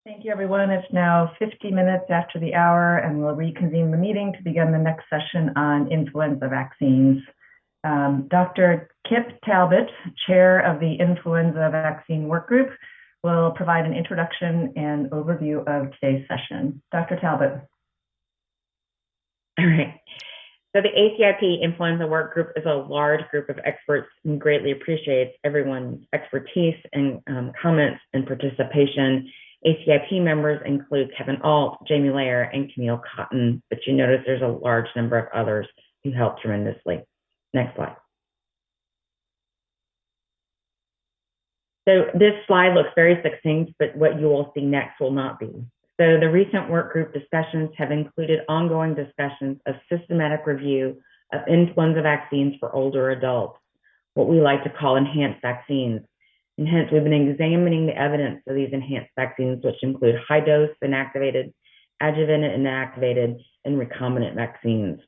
Thank you, everyone. It's now 50 minutes after the hour, and we'll reconvene the meeting to begin the next session on influenza vaccines. Dr. Kip Talbot, chair of the Influenza Vaccine Work Group, will provide an introduction and overview of today's session. Dr. Talbot. All right. So the ACIP Influenza Work Group is a large group of experts and greatly appreciates everyone's expertise and comments and participation. ACIP members include Kevin Alt, Jamie Lair, and Camille Cotton, but you notice there's a large number of others who helped tremendously. Next slide. So this slide looks very succinct, but what you will see next will not be. So the recent work group discussions have included ongoing discussions of systematic review of influenza vaccines for older adults, what we like to call enhanced vaccines. And hence, we've been examining the evidence of these enhanced vaccines, which include high-dose inactivated, adjuvanted inactivated, and recombinant vaccines.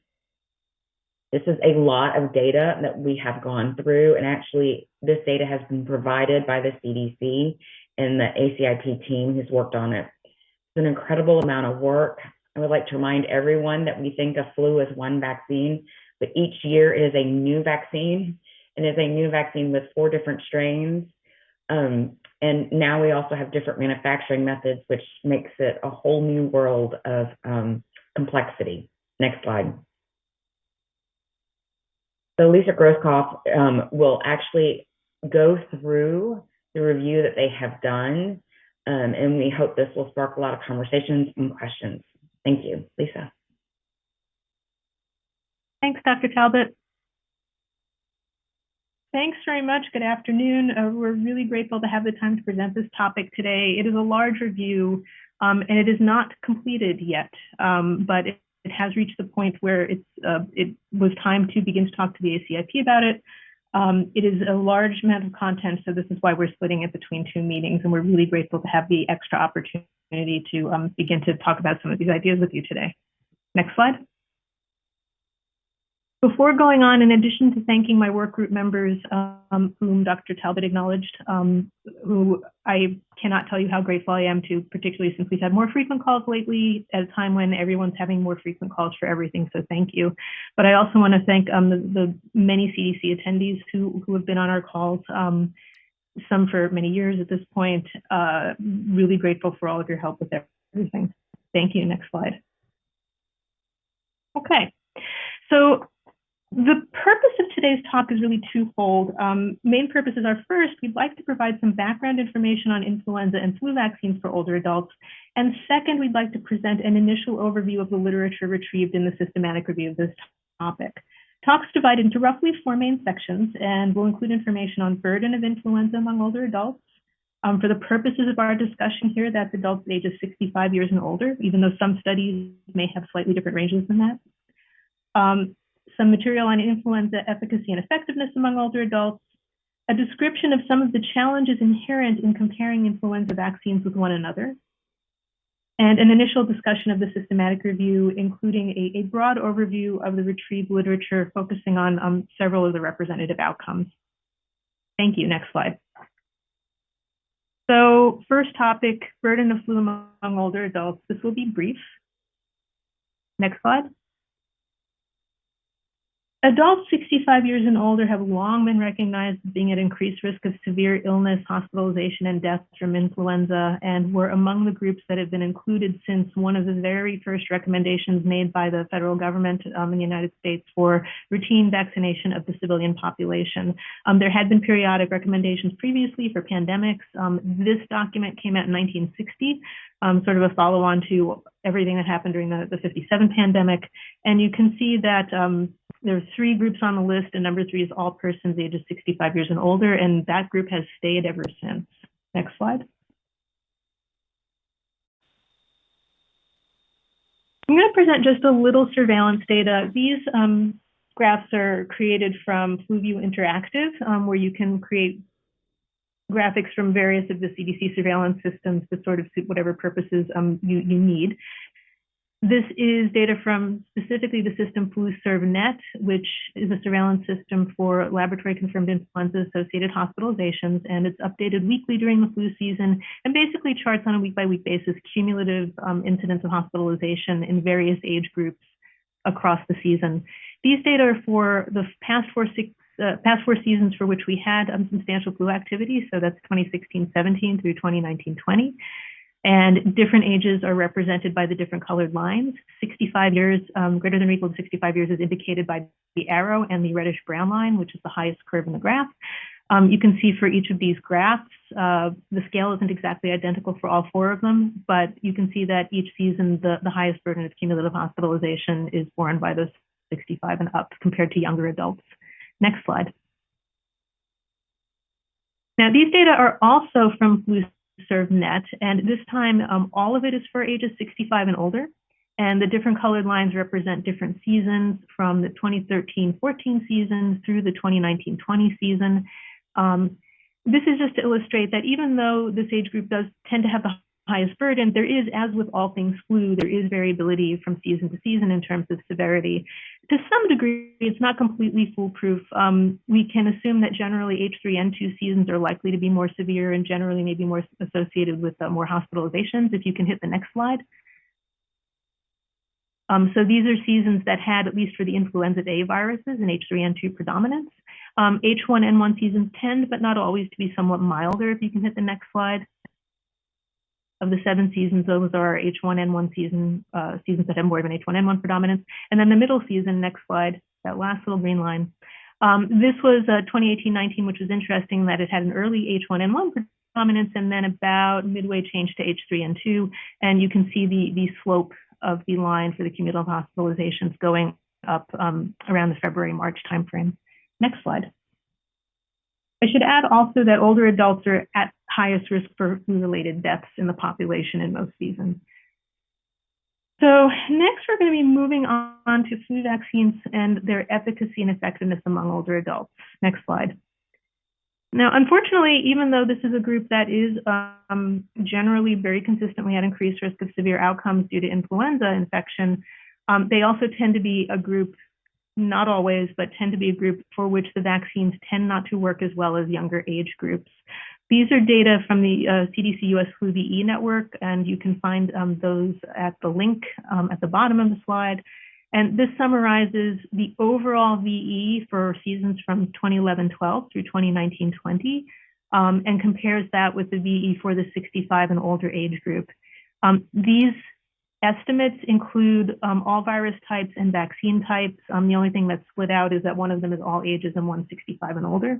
This is a lot of data that we have gone through, and actually, this data has been provided by the CDC and the ACIP team who's worked on it. It's an incredible amount of work. I would like to remind everyone that we think of flu as one vaccine, but each year it is a new vaccine, and it's a new vaccine with 4 different strains. And now we also have different manufacturing methods, which makes it a whole new world of complexity. Next slide. So Lisa Grosskopf will actually go through the review that they have done, and we hope this will spark a lot of conversations and questions. Thank you. Lisa. Thanks, Dr. Talbot. Thanks very much. Good afternoon. We're really grateful to have the time to present this topic today. It is a large review, and it is not completed yet, but it has reached the point where it was time to begin to talk to the ACIP about it. It is a large amount of content, so this is why we're splitting it between 2 meetings, and we're really grateful to have the extra opportunity to begin to talk about some of these ideas with you today. Next slide. Before going on, in addition to thanking my work group members, whom Dr. Talbot acknowledged, who I cannot tell you how grateful I am to, particularly since we've had more frequent calls lately at a time when everyone's having more frequent calls for everything, so thank you. But I also want to thank the many CDC attendees who have been on our calls, some for many years at this point. Really grateful for all of your help with everything. Thank you. Next slide. Okay, so the purpose of today's talk is really twofold. Main purposes are, first, we'd like to provide some background information on influenza and flu vaccines for older adults. And second, we'd like to present an initial overview of the literature retrieved in the systematic review of this topic. Talks divided into roughly 4 main sections and will include information on burden of influenza among older adults. For the purposes of our discussion here, that's adults ages 65 years and older, even though some studies may have slightly different ranges than that. Some material on influenza efficacy and effectiveness among older adults, a description of some of the challenges inherent in comparing influenza vaccines with one another, and an initial discussion of the systematic review, including a broad overview of the retrieved literature focusing on several of the representative outcomes. Thank you. Next slide. So first topic, burden of flu among older adults. This will be brief. Next slide. Adults 65 years and older have long been recognized as being at increased risk of severe illness, hospitalization, and death from influenza, and were among the groups that have been included since one of the very first recommendations made by the federal government in the United States for routine vaccination of the civilian population. There had been periodic recommendations previously for pandemics. This document came out in 1960, sort of a follow-on to everything that happened during the 57 pandemic. And you can see that there are 3 groups on the list, and number 3 is all persons ages 65 years and older, and that group has stayed ever since. Next slide. I'm going to present just a little surveillance data. These graphs are created from FluView Interactive, where you can create graphics from various of the CDC surveillance systems to sort of suit whatever purposes you need. This is data from specifically the system FluServe-Net, which is a surveillance system for laboratory-confirmed influenza-associated hospitalizations, and it's updated weekly during the flu season and basically charts on a week-by-week basis cumulative incidence of hospitalization in various age groups across the season. These data are for the past four seasons for which we had substantial flu activity, so that's 2016-17 through 2019-20. And different ages are represented by the different colored lines. 65 years, greater than or equal to 65 years is indicated by the arrow and the reddish brown line, which is the highest curve in the graph. You can see for each of these graphs, the scale isn't exactly identical for all four of them, but you can see that each season, the highest burden of cumulative hospitalization is borne by those 65 and up compared to younger adults. Next slide. Now, these data are also from FluServe-Net, and this time all of it is for ages 65 and older, and the different colored lines represent different seasons from the 2013-14 season through the 2019-20 season. This is just to illustrate that even though this age group does tend to have the highest burden, there is, as with all things flu, there is variability from season to season in terms of severity. To some degree, it's not completely foolproof. We can assume that generally H3N2 seasons are likely to be more severe and generally maybe more associated with more hospitalizations. If you can hit the next slide. So these are seasons that had, at least for the influenza A viruses, an H3N2 predominance. H1N1 seasons tend, but not always, to be somewhat milder. If you can hit the next slide. Of the 7 seasons, those are H1N1 seasons that have more of an H1N1 predominance. And then the middle season, next slide, that last little green line. This was 2018-19, which was interesting that it had an early H1N1 predominance and then about midway change to H3N2. And you can see the slope of the line for the cumulative hospitalizations going up around the February-March timeframe. Next slide. I should add also that older adults are at highest risk for flu-related deaths in the population in most seasons. So next, we're going to be moving on to flu vaccines and their efficacy and effectiveness among older adults. Next slide. Now, unfortunately, even though this is a group that is generally very consistently at increased risk of severe outcomes due to influenza infection, they also tend to be a group, not always, but tend to be a group for which the vaccines tend not to work as well as younger age groups. These are data from the CDC US Flu VE network, and you can find those at the link at the bottom of the slide. And this summarizes the overall VE for seasons from 2011-12 through 2019-20, and compares that with the VE for the 65 and older age group. These estimates include all virus types and vaccine types. The only thing that's split out is that one of them is all ages and 165 and older.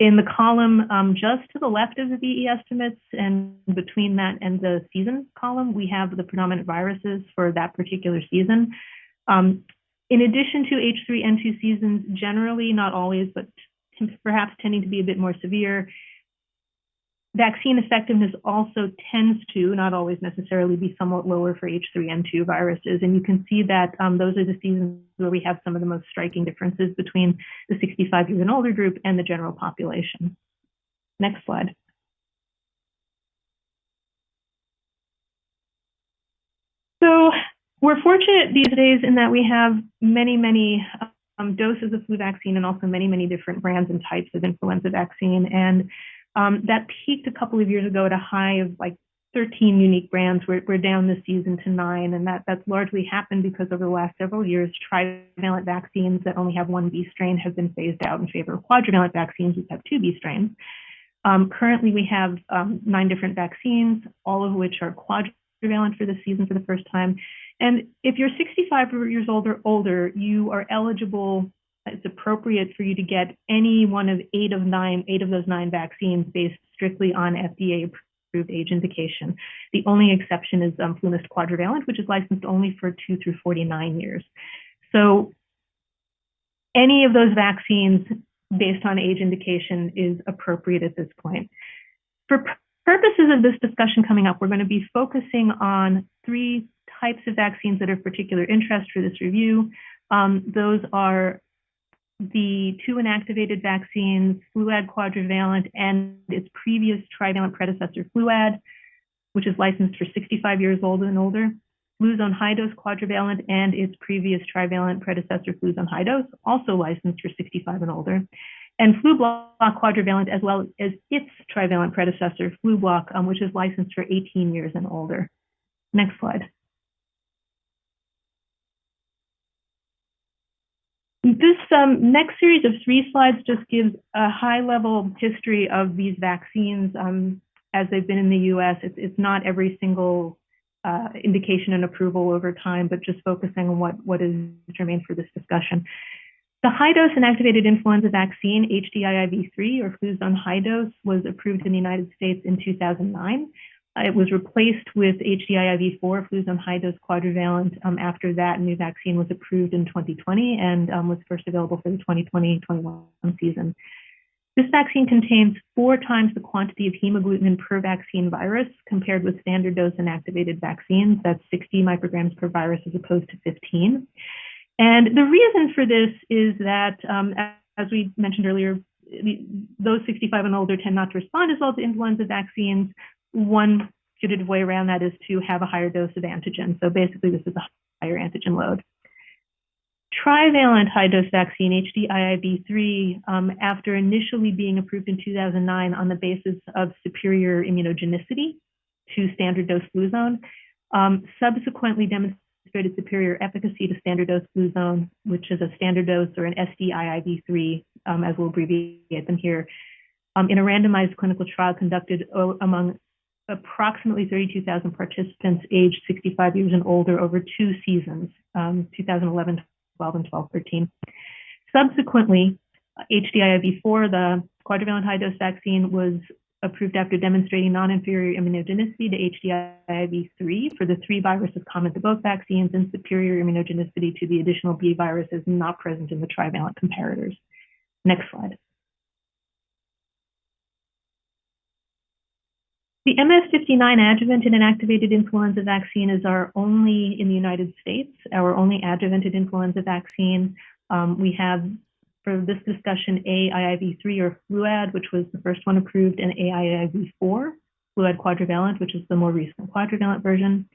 In the column just to the left of the VE estimates and between that and the season column, we have the predominant viruses for that particular season. In addition to H3N2 seasons, generally, not always, but perhaps tending to be a bit more severe, vaccine effectiveness also tends to, not always necessarily, be somewhat lower for H3N2 viruses. And you can see that those are the seasons where we have some of the most striking differences between the 65 years and older group and the general population. Next slide. So we're fortunate these days in that we have many doses of flu vaccine and also many different brands and types of influenza vaccine. And that peaked a couple of years ago at a high of like 13 unique brands. We're down this season to 9, and that's largely happened because over the last several years, trivalent vaccines that only have one B strain have been phased out in favor of quadrivalent vaccines which have 2 B strains. Currently, we have 9 different vaccines, all of which are quadrivalent for this season for the first time. And if you're 65 years old or older, you are eligible. It's appropriate for you to get any one of 8 of those 9 vaccines based strictly on FDA-approved age indication. The only exception is Flumist quadrivalent, which is licensed only for 2 through 49 years. So any of those vaccines based on age indication is appropriate at this point. For purposes of this discussion coming up, we're going to be focusing on 3 types of vaccines that are of particular interest for this review. Those are the 2 inactivated vaccines, Fluad quadrivalent and its previous trivalent predecessor, Fluad, which is licensed for 65 years old and older. Fluzone Highdose quadrivalent and its previous trivalent predecessor, Fluzone Highdose, also licensed for 65 and older, and Flublok quadrivalent, as well as its trivalent predecessor, Flublok, which is licensed for 18 years and older. Next slide. This next series of 3 slides just gives a high-level history of these vaccines as they've been in the U.S. It's not every single indication and approval over time, but just focusing on what is germane for this discussion. The high-dose inactivated influenza vaccine, HDIIV3, or Fluzone Highdose, was approved in the United States in 2009. It was replaced with HDIIV4, Fluzone Highdose quadrivalent. After that, new vaccine was approved in 2020 and was first available for the 2020-21 season. This vaccine contains 4 times the quantity of hemagglutinin per vaccine virus compared with standard dose inactivated vaccines. That's 60 micrograms per virus as opposed to 15. And the reason for this is that, as we mentioned earlier, those 65 and older tend not to respond as well to influenza vaccines. One putative way around that is to have a higher dose of antigen. So basically, this is a higher antigen load. Trivalent high-dose vaccine, HDIIV3, after initially being approved in 2009 on the basis of superior immunogenicity to standard dose Fluzone, subsequently demonstrated superior efficacy to standard dose Fluzone, which is a standard dose, or an SDIIV3, as we'll abbreviate them here, in a randomized clinical trial conducted among approximately 32,000 participants aged 65 years and older over 2 seasons, 2011, 12, and 12, 13. Subsequently, HDIIV4, the quadrivalent high-dose vaccine, was approved after demonstrating non-inferior immunogenicity to HDIIV3 for the 3 viruses common to both vaccines and superior immunogenicity to the additional B viruses not present in the trivalent comparators. Next slide. The MS59 adjuvanted inactivated influenza vaccine is our only, in the United States, our only adjuvanted influenza vaccine. We have, for this discussion, AIIV3 or Fluad, which was the first one approved, and AIIV4, Fluad quadrivalent, which is the more recent quadrivalent version.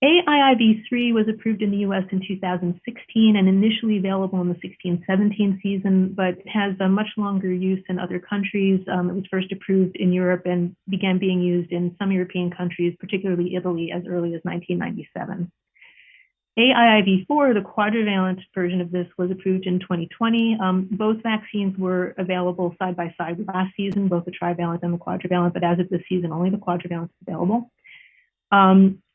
AIIV3 was approved in the US in 2016 and initially available in the 16-17 season, but has a much longer use in other countries. It was first approved in Europe and began being used in some European countries, particularly Italy, as early as 1997. AIIV4, the quadrivalent version of this, was approved in 2020. Both vaccines were available side by side last season, both the trivalent and the quadrivalent, but as of this season, only the quadrivalent is available.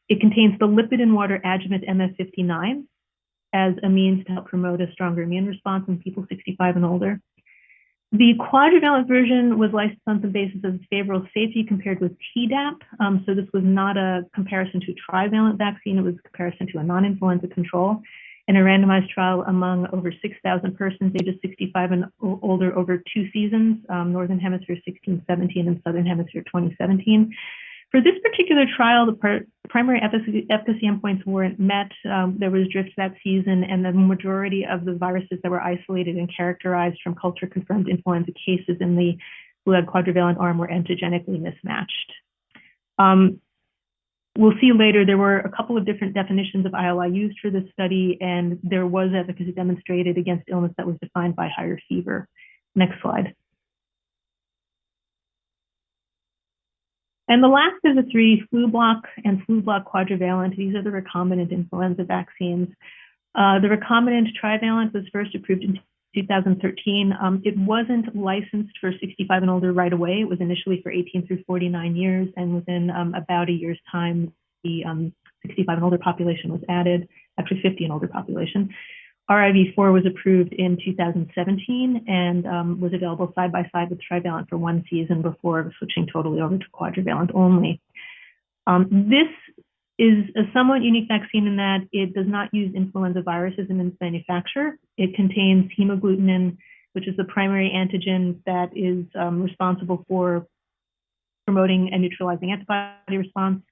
It contains the lipid and water adjuvant MS59 as a means to help promote a stronger immune response in people 65 and older. The quadrivalent version was licensed on the basis of favorable safety compared with Tdap. So this was not a comparison to a trivalent vaccine. It was a comparison to a non-influenza control in a randomized trial among over 6,000 persons ages 65 and older over 2 seasons, Northern Hemisphere 16-17 and Southern Hemisphere 2017. For this particular trial, the primary efficacy endpoints weren't met. There was drift that season, and the majority of the viruses that were isolated and characterized from culture-confirmed influenza cases in the Fluad quadrivalent arm were antigenically mismatched. We'll see later there were a couple of different definitions of ILI used for this study, and there was efficacy demonstrated against illness that was defined by higher fever. Next slide. And the last of the 3, Flublok and Flublok quadrivalent, these are the recombinant influenza vaccines. The recombinant trivalent was first approved in 2013. It wasn't licensed for 65 and older right away. It was initially for 18 through 49 years, and within about a year's time, the 65 and older population was added, actually 50 and older population. RIV4 was approved in 2017 and was available side by side with trivalent for 1 season before switching totally over to quadrivalent only. This is a somewhat unique vaccine in that it does not use influenza viruses in its manufacture. It contains hemagglutinin, which is the primary antigen that is responsible for promoting and neutralizing antibody response.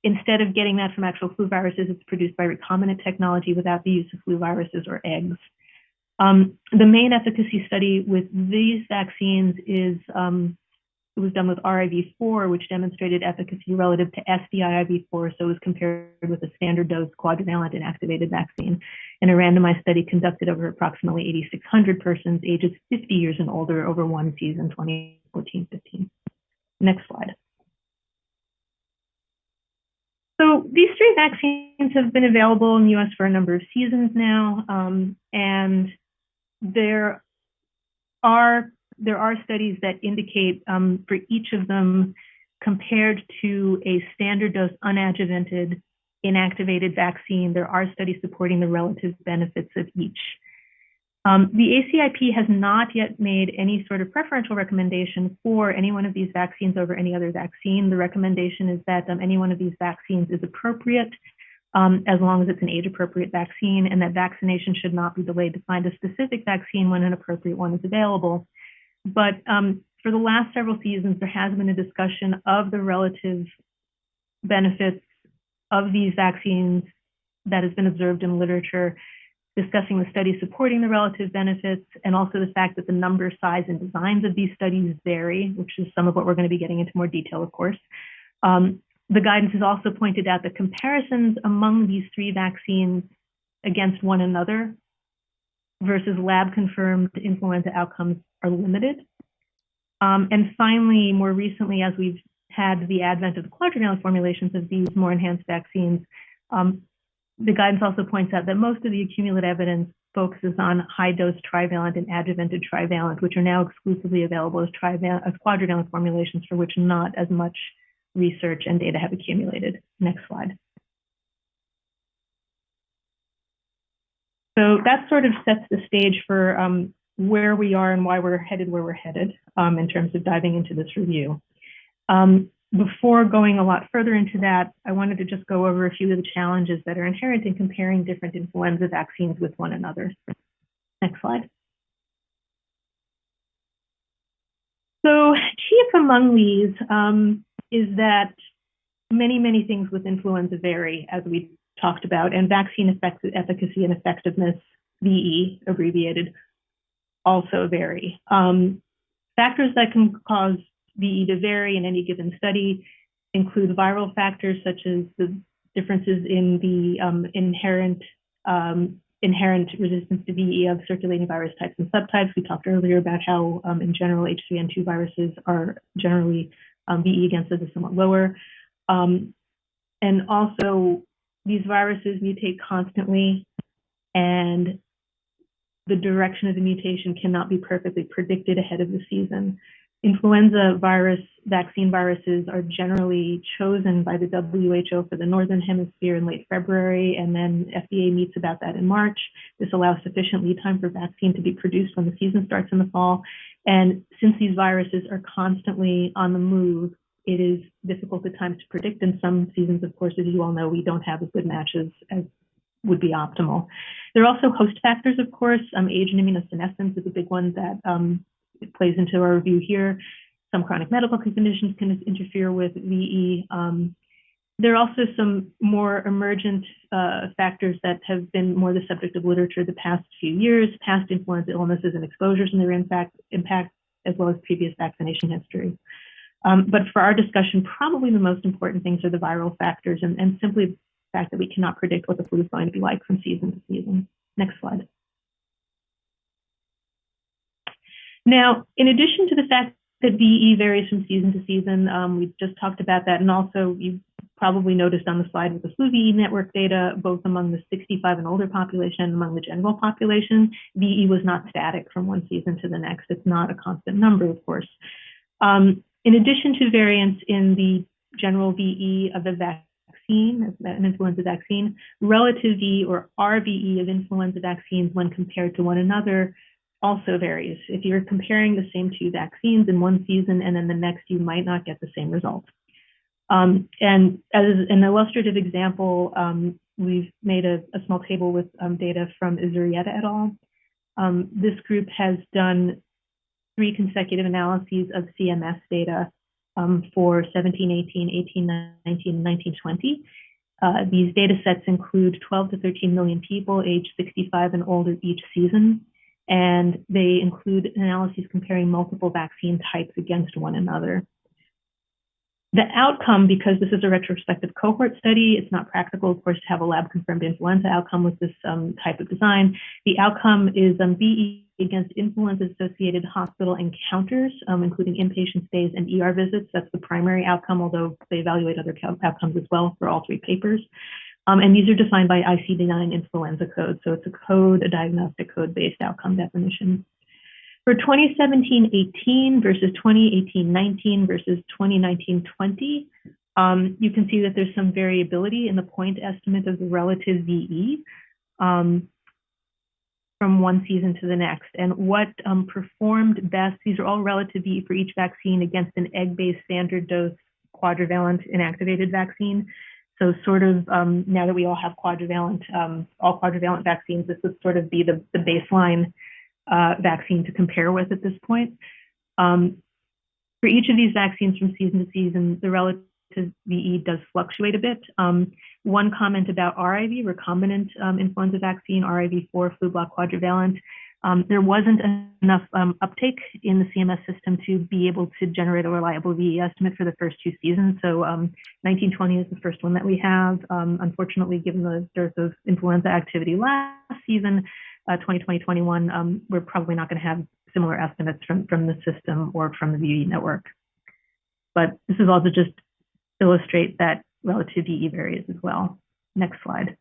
Instead of getting that from actual flu viruses, it's produced by recombinant technology without the use of flu viruses or eggs. The main efficacy study with these vaccines is it was done with RIV4, which demonstrated efficacy relative to SDIIV4, so it was compared with a standard dose quadrivalent inactivated vaccine in a randomized study conducted over approximately 8,600 persons ages 50 years and older over one season, 2014-15. Next slide. So these three vaccines have been available in the US for a number of seasons now, and there are studies that indicate for each of them, compared to a standard dose unadjuvanted inactivated vaccine, there are studies supporting the relative benefits of each. The ACIP has not yet made any sort of preferential recommendation for any one of these vaccines over any other vaccine. The recommendation is that any one of these vaccines is appropriate as long as it's an age-appropriate vaccine, and that vaccination should not be delayed to find a specific vaccine when an appropriate one is available. But for the last several seasons, there has been a discussion of the relative benefits of these vaccines that has been observed in literature, discussing the studies supporting the relative benefits, and also the fact that the number, size, and designs of these studies vary, which is some of what we're going to be getting into more detail, of course. The guidance has also pointed out that comparisons among these three vaccines against one another versus lab-confirmed influenza outcomes are limited. And finally, more recently, as we've had the advent of the quadrivalent formulations of these more enhanced vaccines, the guidance also points out that most of the accumulated evidence focuses on high-dose trivalent and adjuvanted trivalent, which are now exclusively available as quadrivalent formulations for which not as much research and data have accumulated. Next slide. So that sort of sets the stage for where we are and why we're headed where we're headed in terms of diving into this review. Before going a lot further into that, I wanted to just go over a few of the challenges that are inherent in comparing different influenza vaccines with one another. Next slide. So chief among these is that many things with influenza vary, as we talked about, and vaccine efficacy and effectiveness, VE abbreviated, also vary. Factors that can cause VE to vary in any given study include viral factors such as the differences in the inherent resistance to VE of circulating virus types and subtypes. We talked earlier about how, in general, H3N2 viruses are generally VE against those is somewhat lower. And also, these viruses mutate constantly, and the direction of the mutation cannot be perfectly predicted ahead of the season. Influenza virus vaccine viruses are generally chosen by the WHO for the Northern Hemisphere in late February, and then FDA meets about that in March. This allows sufficient lead time for vaccine to be produced when the season starts in the fall. And since these viruses are constantly on the move, it is difficult at times to predict. In some seasons, of course, as you all know, we don't have as good matches as would be optimal. There are also host factors, of course. Age and immunosenescence is a big one that it plays into our review here. Some chronic medical conditions can interfere with VE. There are also some more emergent factors that have been more the subject of literature the past few years, past influenza illnesses and exposures and their impact, as well as previous vaccination history. But for our discussion, probably the most important things are the viral factors and simply the fact that we cannot predict what the flu is going to be like from season to season. Next slide. Now, in addition to the fact that VE varies from season to season, we just talked about that, and also you probably noticed on the slide with the flu VE network data, both among the 65 and older population and among the general population, VE was not static from one season to the next. It's not a constant number, of course. In addition to variance in the general VE of the vaccine, an influenza vaccine, relative VE or RVE of influenza vaccines when compared to one another also varies. If you're comparing the same two vaccines in one season and then the next, you might not get the same result. And as an illustrative example, we've made a small table with data from Zurieta et al. This group has done 3 consecutive analyses of CMS data for 17-18, 18-19, and 19-20. These data sets include 12 to 13 million people aged 65 and older each season. and they include analyses comparing multiple vaccine types against one another. The outcome, because this is a retrospective cohort study, it's not practical, of course, to have a lab-confirmed influenza outcome with this type of design. The outcome is VE against influenza-associated hospital encounters, including inpatient stays and ER visits. That's the primary outcome, although they evaluate other outcomes as well for all three papers. And these are defined by ICD-9 influenza code. So it's a code, a diagnostic code-based outcome definition. For 2017-18 versus 2018-19 versus 2019-20, you can see that there's some variability in the point estimate of the relative VE from one season to the next. And what performed best, these are all relative VE for each vaccine against an egg-based standard dose quadrivalent inactivated vaccine. So sort of now that we all have quadrivalent, all quadrivalent vaccines, this would sort of be the baseline vaccine to compare with at this point. For each of these vaccines from season to season, the relative VE does fluctuate a bit. One comment about RIV, recombinant influenza vaccine, RIV4, flu block quadrivalent. There wasn't enough uptake in the CMS system to be able to generate a reliable VE estimate for the first two seasons. So 1920 is the first one that we have. Unfortunately, given the dearth of influenza activity last season, 2020-21, we're probably not going to have similar estimates from the system or from the VE network. But this is also just illustrate that relative VE varies as well. Next slide.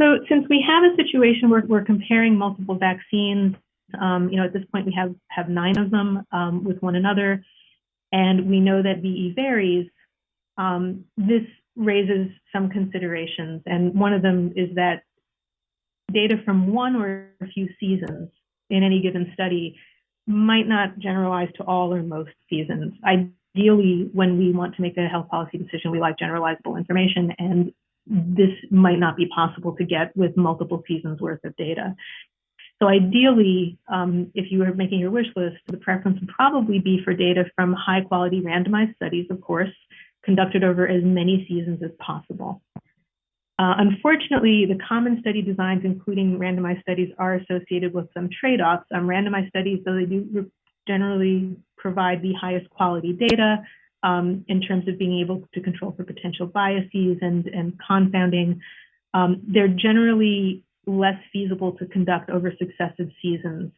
So since we have a situation where we're comparing multiple vaccines, at this point we have 9 of them with one another, and we know that VE varies, this raises some considerations. And one of them is that data from one or a few seasons in any given study might not generalize to all or most seasons. Ideally, when we want to make a health policy decision, we like generalizable information, and this might not be possible to get with multiple seasons worth of data. So ideally, if you were making your wish list, the preference would probably be for data from high quality randomized studies, of course, conducted over as many seasons as possible. Unfortunately, the common study designs, including randomized studies, are associated with some trade-offs. Randomized studies, though they do generally provide the highest quality data in terms of being able to control for potential biases and confounding, they're generally less feasible to conduct over successive seasons.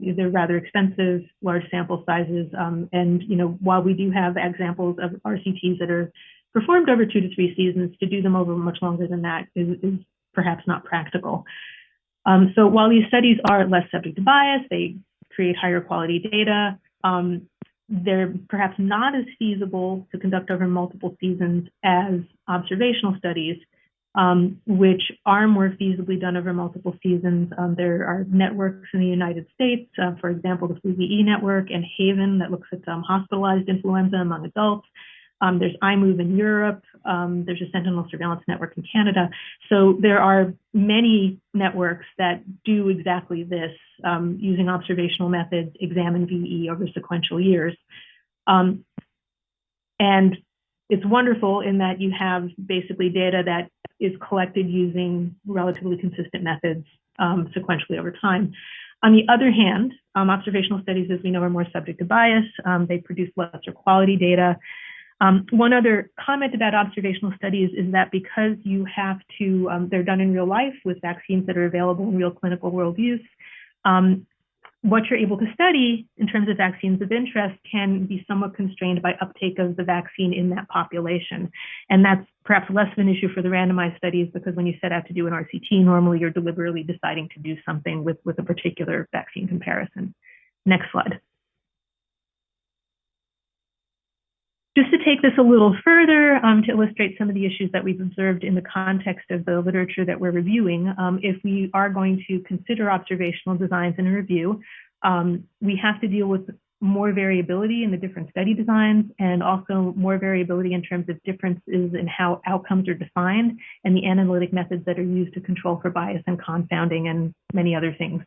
They're rather expensive, large sample sizes, and while we do have examples of RCTs that are performed over 2 to 3 seasons, to do them over much longer than that is perhaps not practical. So while these studies are less subject to bias, they create higher quality data, they're perhaps not as feasible to conduct over multiple seasons as observational studies, which are more feasibly done over multiple seasons. There are networks in the United States, for example, the Flu-VE network and Haven that looks at hospitalized influenza among adults. There's iMove in Europe. There's a Sentinel surveillance network in Canada. So there are many networks that do exactly this, using observational methods, examine VE over sequential years. And it's wonderful in that you have basically data that is collected using relatively consistent methods sequentially over time. On the other hand, observational studies, as we know, are more subject to bias. They produce lesser quality data. One other comment about observational studies is that because you have to, they're done in real life with vaccines that are available in real clinical world use, what you're able to study in terms of vaccines of interest can be somewhat constrained by uptake of the vaccine in that population. And that's perhaps less of an issue for the randomized studies, because when you set out to do an RCT, normally you're deliberately deciding to do something with a particular vaccine comparison. Next slide. Just to take this a little further, to illustrate some of the issues that we've observed in the context of the literature that we're reviewing, if we are going to consider observational designs in a review, we have to deal with more variability in the different study designs, and also more variability in terms of differences in how outcomes are defined and the analytic methods that are used to control for bias and confounding and many other things.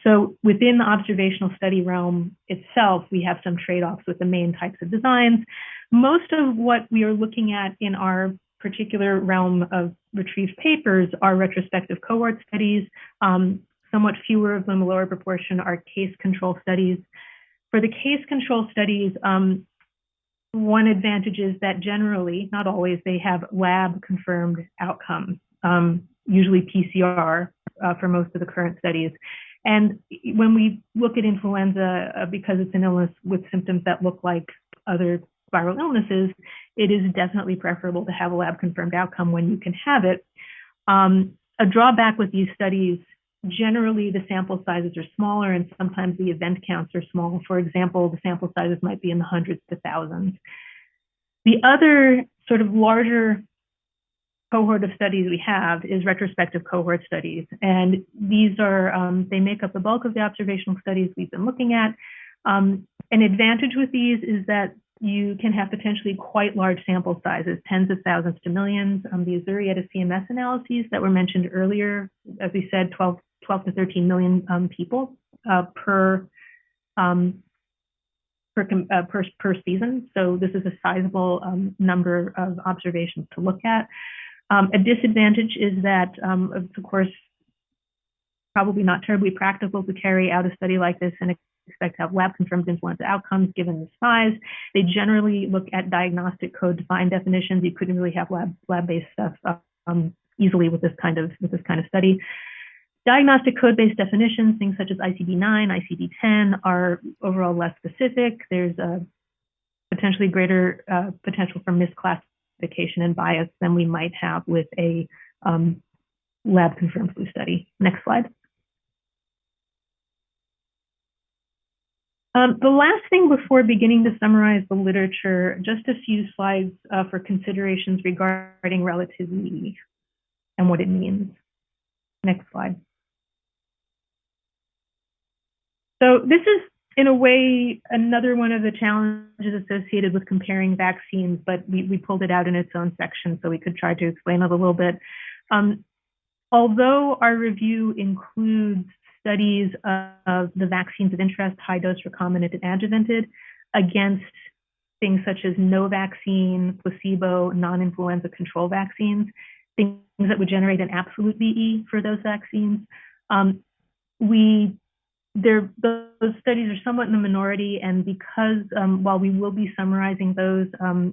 So within the observational study realm itself, we have some trade-offs with the main types of designs. Most of what we are looking at in our particular realm of retrieved papers are retrospective cohort studies. Somewhat fewer of them, a lower proportion, are case control studies. For the case control studies, one advantage is that generally, not always, they have lab confirmed outcomes, usually PCR for most of the current studies. And when we look at influenza, because it's an illness with symptoms that look like other viral illnesses, it is definitely preferable to have a lab confirmed outcome when you can have it. A drawback with these studies, generally the sample sizes are smaller and sometimes the event counts are small. For example, the sample sizes might be in the hundreds to thousands. The other sort of larger cohort of studies we have is retrospective cohort studies. And these are, they make up the bulk of the observational studies we've been looking at. An advantage with these is that you can have potentially quite large sample sizes, tens of thousands to millions. The Azurieta CMS analyses that were mentioned earlier, as we said, 12 to 13 million people per season. So this is a sizable number of observations to look at. A disadvantage is that, of course, probably not terribly practical to carry out a study like this and expect to have lab-confirmed influenza outcomes given the size. They generally look at diagnostic code-defined definitions. You couldn't really have lab-based stuff easily with this kind of study. Diagnostic code-based definitions, things such as ICD-9, ICD-10, are overall less specific. There's a potentially greater potential for misclassification and bias than we might have with a lab-confirmed flu study. Next slide. The last thing before beginning to summarize the literature, just a few slides for considerations regarding relativity and what it means. Next slide. So this is, in a way, another one of the challenges associated with comparing vaccines, but we pulled it out in its own section, so we could try to explain it a little bit. Although our review includes studies of the vaccines of interest, high-dose, recombinant, and adjuvanted, against things such as no vaccine, placebo, non-influenza control vaccines, things that would generate an absolute VE for those vaccines. Those studies are somewhat in the minority, and because while we will be summarizing those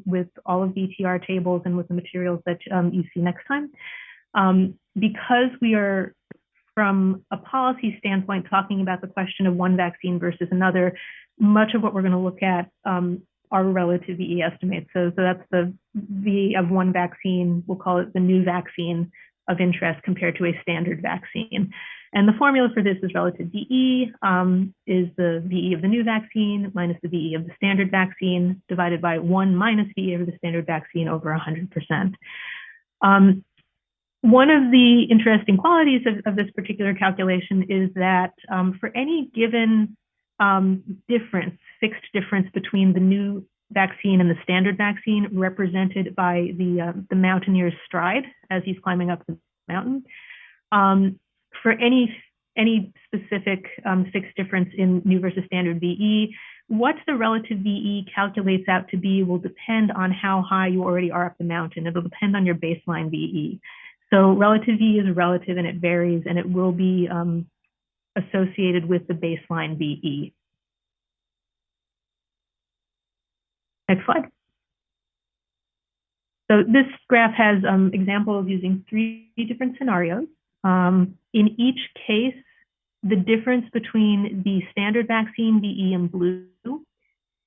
with all of the ETR tables and with the materials that you see next time, because we are, from a policy standpoint, talking about the question of one vaccine versus another, much of what we're going to look at are relative VE estimates. So that's the VE of one vaccine, we'll call it the new vaccine of interest compared to a standard vaccine. And the formula for this is relative VE is the VE of the new vaccine minus the VE of the standard vaccine divided by 1 minus VE of the standard vaccine over 100%. One of the interesting qualities of this particular calculation is that for any given fixed difference between the new vaccine and the standard vaccine, represented by the mountaineer's stride as he's climbing up the mountain, for any specific fixed difference in new versus standard VE, what the relative VE calculates out to be will depend on how high you already are up the mountain. It'll depend on your baseline VE. So relative VE is relative and it varies, and it will be associated with the baseline VE. Next slide. So this graph has examples using 3 different scenarios. In each case, the difference between the standard vaccine VE in blue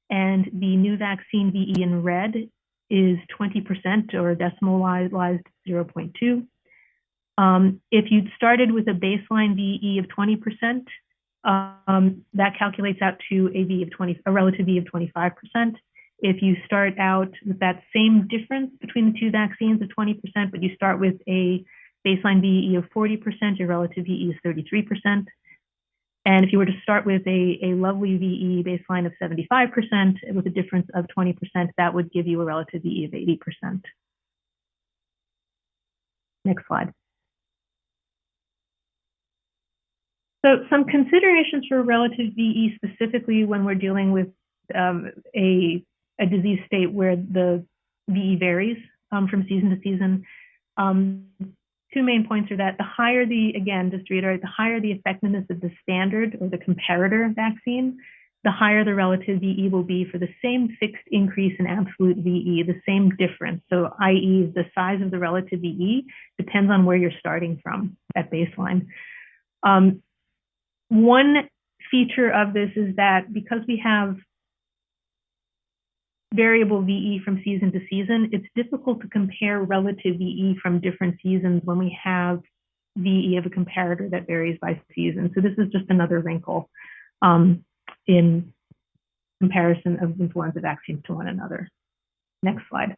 and the new vaccine VE in red is 20%, or decimalized 0.2. If you'd started with a baseline VE of 20%, that calculates out to a relative VE of 25%. If you start out with that same difference between the 2 vaccines of 20%, but you start with a baseline VE of 40%, your relative VE is 33%. And if you were to start with a lovely VE baseline of 75% with a difference of 20%, that would give you a relative VE of 80%. Next slide. So some considerations for relative VE specifically when we're dealing with a disease state where the VE varies from season to season. Two main points are that the higher again, just to reiterate, the higher the effectiveness of the standard or the comparator vaccine, the higher the relative VE will be for the same fixed increase in absolute VE, the same difference. So i.e. the size of the relative VE depends on where you're starting from at baseline. One feature of this is that because we have variable VE from season to season, it's difficult to compare relative VE from different seasons when we have VE of a comparator that varies by season. So this is just another wrinkle in comparison of influenza vaccines to one another. Next slide.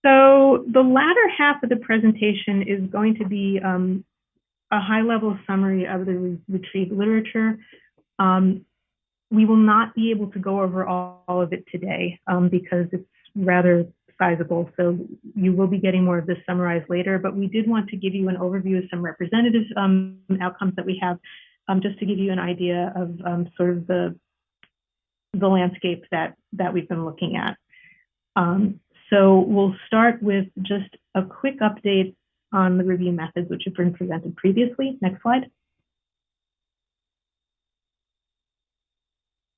So the latter half of the presentation is going to be a high-level summary of the retrieved literature. We will not be able to go over all of it today because it's rather sizable, so you will be getting more of this summarized later, but we did want to give you an overview of some representative outcomes that we have, just to give you an idea of sort of the landscape that we've been looking at. So we'll start with just a quick update on the review methods which have been presented previously. Next slide.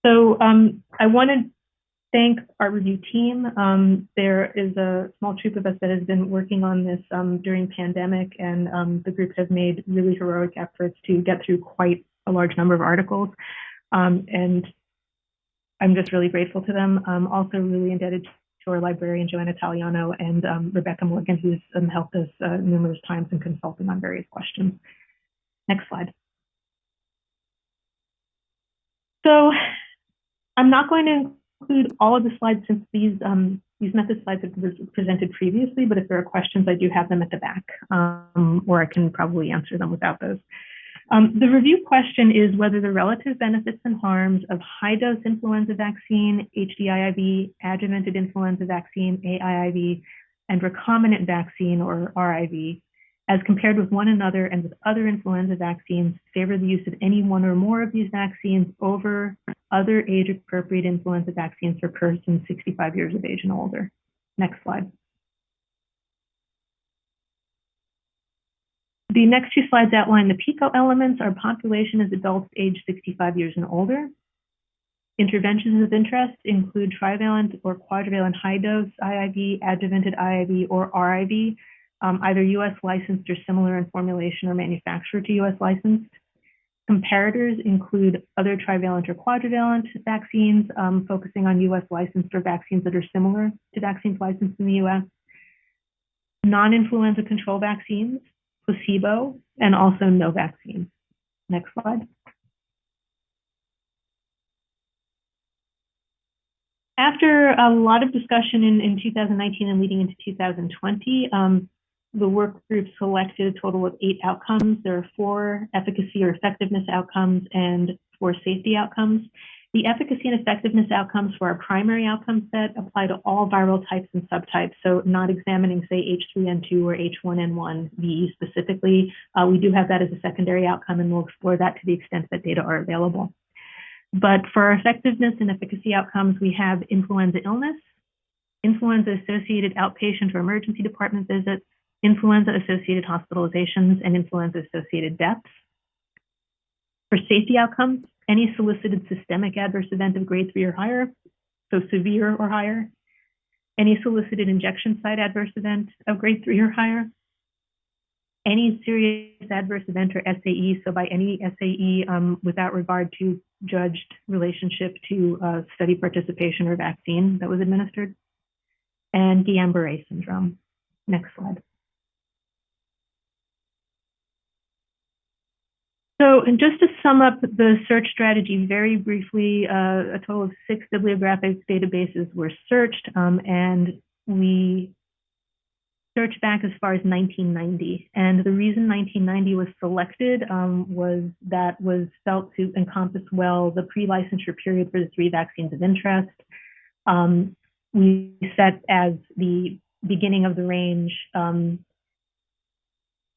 So I want to thank our review team. There is a small troop of us that has been working on this during pandemic, and the group has made really heroic efforts to get through quite a large number of articles. And I'm just really grateful to them. I'm also really indebted to our librarian, Joanna Taliano, and Rebecca Morgan, who's helped us numerous times in consulting on various questions. Next slide. So I'm not going to include all of the slides since these method slides have been presented previously, but if there are questions, I do have them at the back, or I can probably answer them without those. The review question is whether the relative benefits and harms of high-dose influenza vaccine, HDIIV, adjuvanted influenza vaccine, AIIV, and recombinant vaccine, or RIV, as compared with one another and with other influenza vaccines, favor the use of any one or more of these vaccines over other age-appropriate influenza vaccines for persons 65 years of age and older. Next slide. The next two slides outline the PICO elements. Our population is adults aged 65 years and older. Interventions of interest include trivalent or quadrivalent high-dose IIV, adjuvanted IIV, or RIV, either US licensed or similar in formulation or manufacturer to US licensed. Comparators include other trivalent or quadrivalent vaccines, focusing on US licensed or vaccines that are similar to vaccines licensed in the US. Non-influenza control vaccines, placebo, and also no vaccine. Next slide. After a lot of discussion in 2019 and leading into 2020, the work group selected a total of 8 outcomes. There are 4 efficacy or effectiveness outcomes and 4 safety outcomes. The efficacy and effectiveness outcomes for our primary outcome set apply to all viral types and subtypes, so not examining, say, H3N2 or H1N1 VE specifically. We do have that as a secondary outcome, and we'll explore that to the extent that data are available. But for our effectiveness and efficacy outcomes, we have influenza illness, influenza-associated outpatient or emergency department visits, influenza-associated hospitalizations, and influenza-associated deaths. For safety outcomes, any solicited systemic adverse event of grade 3 or higher, so severe or higher, any solicited injection site adverse event of grade 3 or higher, any serious adverse event or SAE, so by any SAE without regard to judged relationship to study participation or vaccine that was administered, and Guillain-Barré syndrome. Next slide. So, and just to sum up the search strategy very briefly, a total of 6 bibliographic databases were searched, and we searched back as far as 1990. And the reason 1990 was selected was that was felt to encompass well the pre-licensure period for the 3 vaccines of interest. We set as the beginning of the range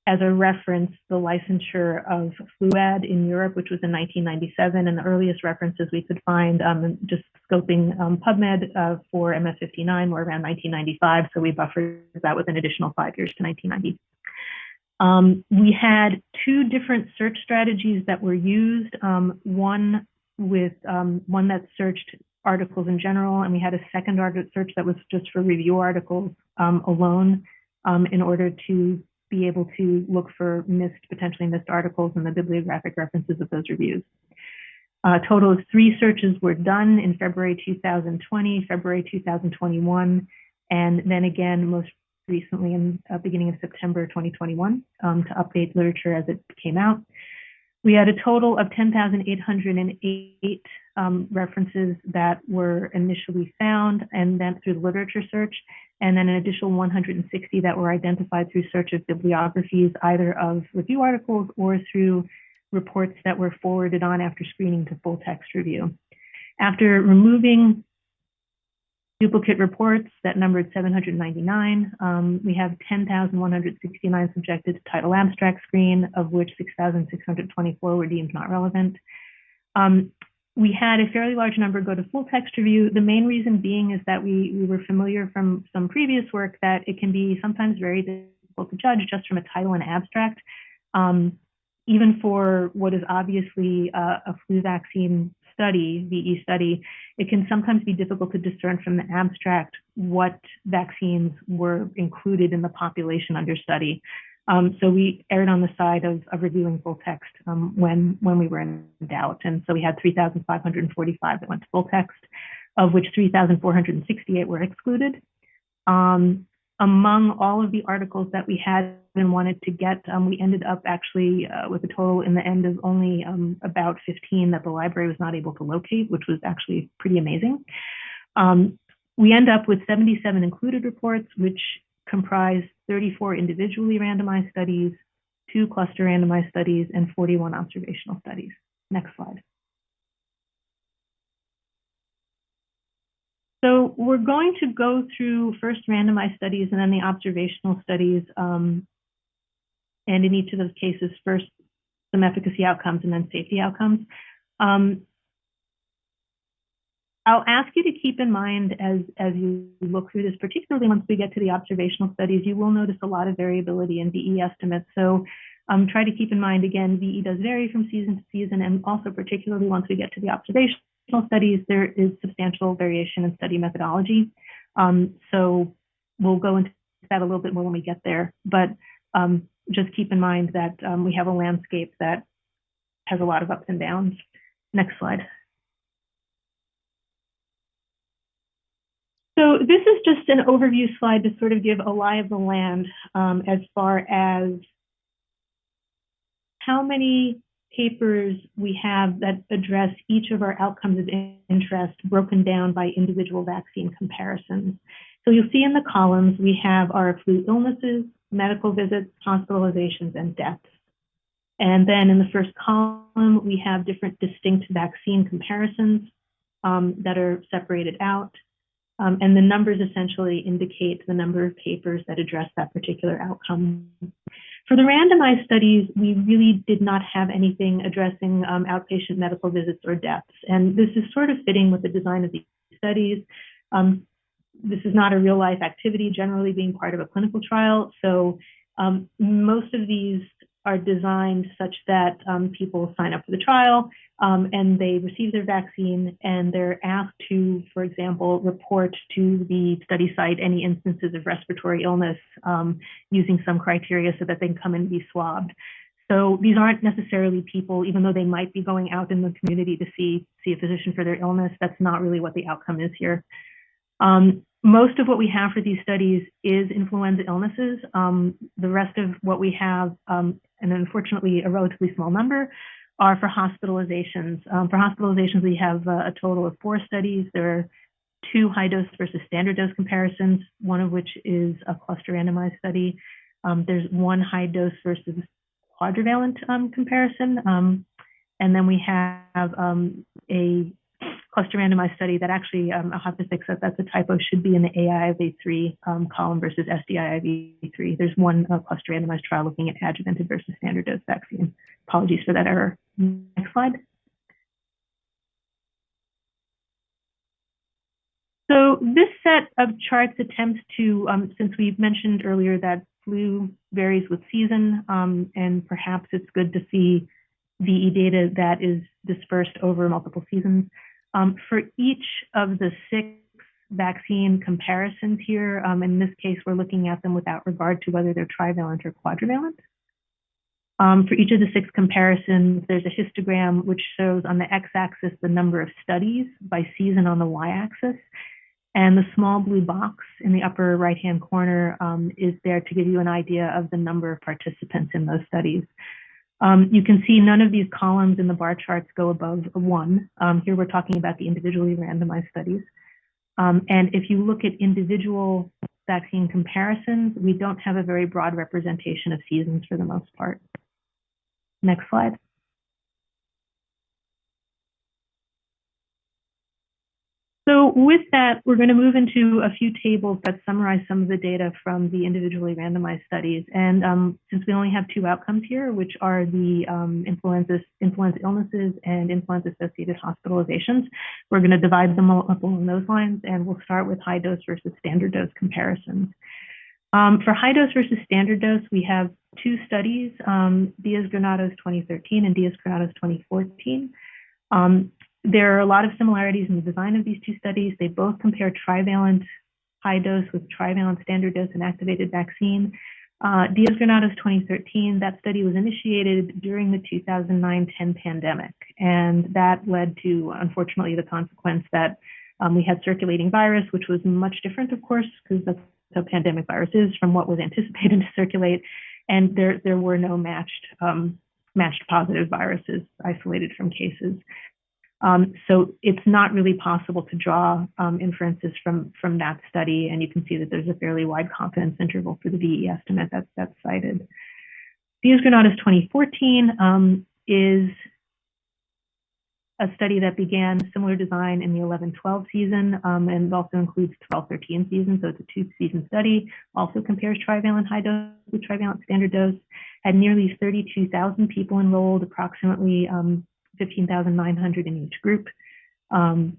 as a reference, the licensure of Fluad in Europe, which was in 1997, and the earliest references we could find, just scoping PubMed for MS59 were around 1995, so we buffered that with an additional 5 years to 1990. We had two different search strategies that were used, one that searched articles in general, and we had a second search that was just for review articles alone, in order to be able to look for potentially missed articles and the bibliographic references of those reviews. A total of 3 searches were done in February 2020, February 2021, and then again, most recently in beginning of September 2021 to update literature as it came out. We had a total of 10,808 references that were initially found, and then through the literature search, and then an additional 160 that were identified through search of bibliographies, either of review articles or through reports that were forwarded on after screening to full text review. After removing duplicate reports that numbered 799, we have 10,169 subjected to title abstract screen, of which 6,624 were deemed not relevant. We had a fairly large number go to full text review. The main reason being is that we were familiar from some previous work that it can be sometimes very difficult to judge just from a title and abstract. Even for what is obviously a flu vaccine study, VE study, it can sometimes be difficult to discern from the abstract what vaccines were included in the population under study. So we erred on the side of reviewing full text when we were in doubt. And so we had 3,545 that went to full text, of which 3,468 were excluded. Among all of the articles that we had and wanted to get, we ended up actually with a total in the end of only about 15 that the library was not able to locate, which was actually pretty amazing. We end up with 77 included reports, which comprise 34 individually randomized studies, 2 cluster randomized studies, and 41 observational studies. Next slide. So we're going to go through first randomized studies and then the observational studies. And in each of those cases, first some efficacy outcomes and then safety outcomes. I'll ask you to keep in mind as you look through this, particularly once we get to the observational studies, you will notice a lot of variability in VE estimates. So try to keep in mind, again, VE does vary from season to season, and also particularly once we get to the observational studies, there is substantial variation in study methodology. So we'll go into that a little bit more when we get there, but just keep in mind that we have a landscape that has a lot of ups and downs. Next slide. So this is just an overview slide to sort of give a lie of the land as far as how many papers we have that address each of our outcomes of interest broken down by individual vaccine comparisons. So you'll see in the columns, we have our flu illnesses, medical visits, hospitalizations, and deaths. And then in the first column, we have different distinct vaccine comparisons that are separated out. And the numbers essentially indicate the number of papers that address that particular outcome. For the randomized studies, we really did not have anything addressing outpatient medical visits or deaths. And this is sort of fitting with the design of these studies. This is not a real life activity, generally being part of a clinical trial. So most of these are designed such that people sign up for the trial and they receive their vaccine, and they're asked to, for example, report to the study site any instances of respiratory illness using some criteria so that they can come and be swabbed. So these aren't necessarily people, even though they might be going out in the community to see a physician for their illness, that's not really what the outcome is here. Most of what we have for these studies is influenza illnesses. The rest of what we have, and unfortunately a relatively small number, are for hospitalizations. For hospitalizations, we have a total of 4 studies. There are 2 high-dose versus standard dose comparisons, one of which is a cluster randomized study. There's 1 high-dose versus quadrivalent comparison. And then we have a cluster randomized study that actually, I'll have to fix that. That's a typo, should be in the AIIV3 column versus SDIIV3. There's one cluster randomized trial looking at adjuvanted versus standard dose vaccine. Apologies for that error. Next slide. So this set of charts attempts to, since we've mentioned earlier that flu varies with season, and perhaps it's good to see VE data that is dispersed over multiple seasons. For each of the 6 vaccine comparisons here, in this case, we're looking at them without regard to whether they're trivalent or quadrivalent. For each of the 6 comparisons, there's a histogram which shows on the x-axis the number of studies by season on the y-axis. And the small blue box in the upper right-hand corner is there to give you an idea of the number of participants in those studies. You can see none of these columns in the bar charts go above 1. Here we're talking about the individually randomized studies. And if you look at individual vaccine comparisons, we don't have a very broad representation of seasons for the most part. Next slide. So with that, we're going to move into a few tables that summarize some of the data from the individually randomized studies. And since we only have 2 outcomes here, which are the influenza illnesses and influenza-associated hospitalizations, we're going to divide them up along those lines, and we'll start with high dose versus standard dose comparisons. For high dose versus standard dose, we have 2 studies, Diaz-Granados 2013 and Diaz-Granados 2014. There are a lot of similarities in the design of these 2 studies. They both compare trivalent high dose with trivalent standard dose inactivated vaccine. Diaz-Granados 2013, that study was initiated during the 2009-10 pandemic. And that led to, unfortunately, the consequence that we had circulating virus, which was much different, of course, because that's how pandemic virus is from what was anticipated to circulate. And there were no matched positive viruses isolated from cases. So it's not really possible to draw inferences from that study, and you can see that there's a fairly wide confidence interval for the VE estimate that's cited. Diaz-Granados 2014 is a study that began similar design in the 11-12 season and also includes 12-13 season, so it's a 2-season study. Also compares trivalent high dose with trivalent standard dose. Had nearly 32,000 people enrolled, approximately 15,900 in each group. And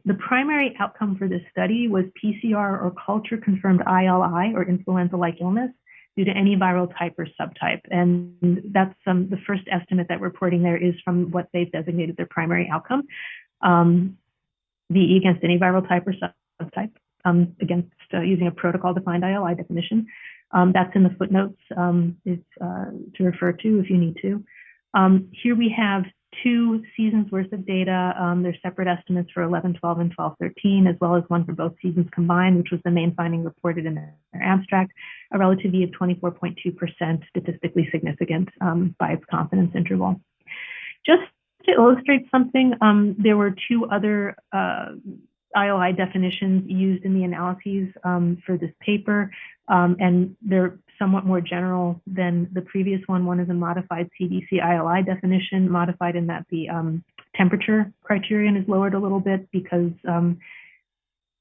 the primary outcome for this study was PCR or culture confirmed ILI or influenza-like illness due to any viral type or subtype. And that's the first estimate that we're reporting there is from what they've designated their primary outcome, VE against any viral type or subtype, against using a protocol-defined ILI definition. That's in the footnotes to refer to if you need to. Here we have 2 seasons worth of data. There's separate estimates for 11-12 and 12-13, as well as one for both seasons combined, which was the main finding reported in their abstract, a relative V of 24.2%, statistically significant by its confidence interval. Just to illustrate something, there were 2 other ILI definitions used in the analyses for this paper, and they're somewhat more general than the previous one. One is a modified CDC ILI definition, modified in that the temperature criterion is lowered a little bit because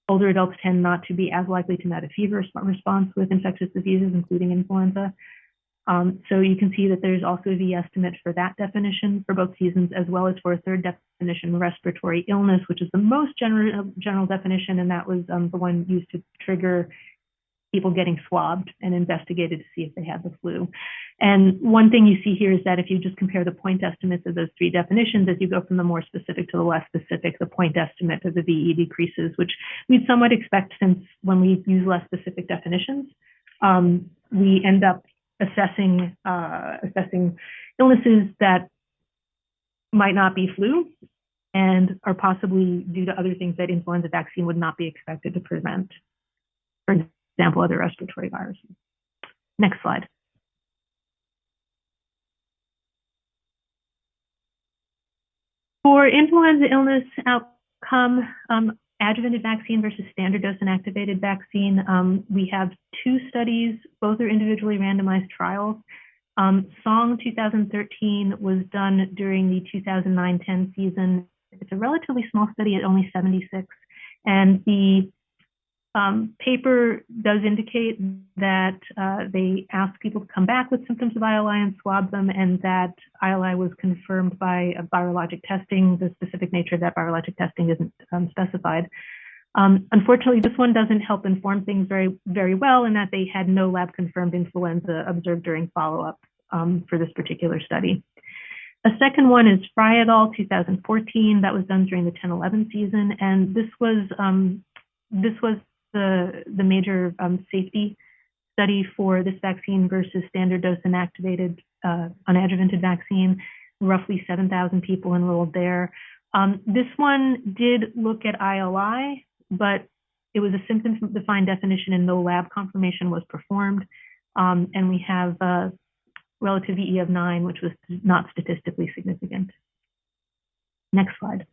older adults tend not to be as likely to mount a fever response with infectious diseases, including influenza. So you can see that there's also a V estimate for that definition for both seasons, as well as for a third definition, respiratory illness, which is the most general definition, and that was the one used to trigger people getting swabbed and investigated to see if they had the flu. And one thing you see here is that if you just compare the point estimates of those 3 definitions, as you go from the more specific to the less specific, the point estimate of the VE decreases, which we'd somewhat expect since when we use less specific definitions, we end up assessing illnesses that might not be flu and are possibly due to other things that influenza vaccine would not be expected to prevent. For example, other respiratory viruses. Next slide. For influenza illness outcome, adjuvanted vaccine versus standard dose inactivated vaccine, we have 2 studies. Both are individually randomized trials. SONG 2013 was done during the 2009-10 season It's a relatively small study at only 76. And the paper does indicate that they asked people to come back with symptoms of ILI and swab them, and that ILI was confirmed by virologic testing. The specific nature of that virologic testing isn't specified. Unfortunately, this one doesn't help inform things very, very well, in that they had no lab-confirmed influenza observed during follow-up for this particular study. A second one is Fry et al. 2014. That was done during the 10-11 season, and this was the major safety study for this vaccine versus standard dose inactivated unadjuvanted vaccine. Roughly 7,000 people enrolled there. This one did look at ILI, but it was a symptom-defined definition and no lab confirmation was performed. And we have a relative VE of 9, which was not statistically significant. Next slide.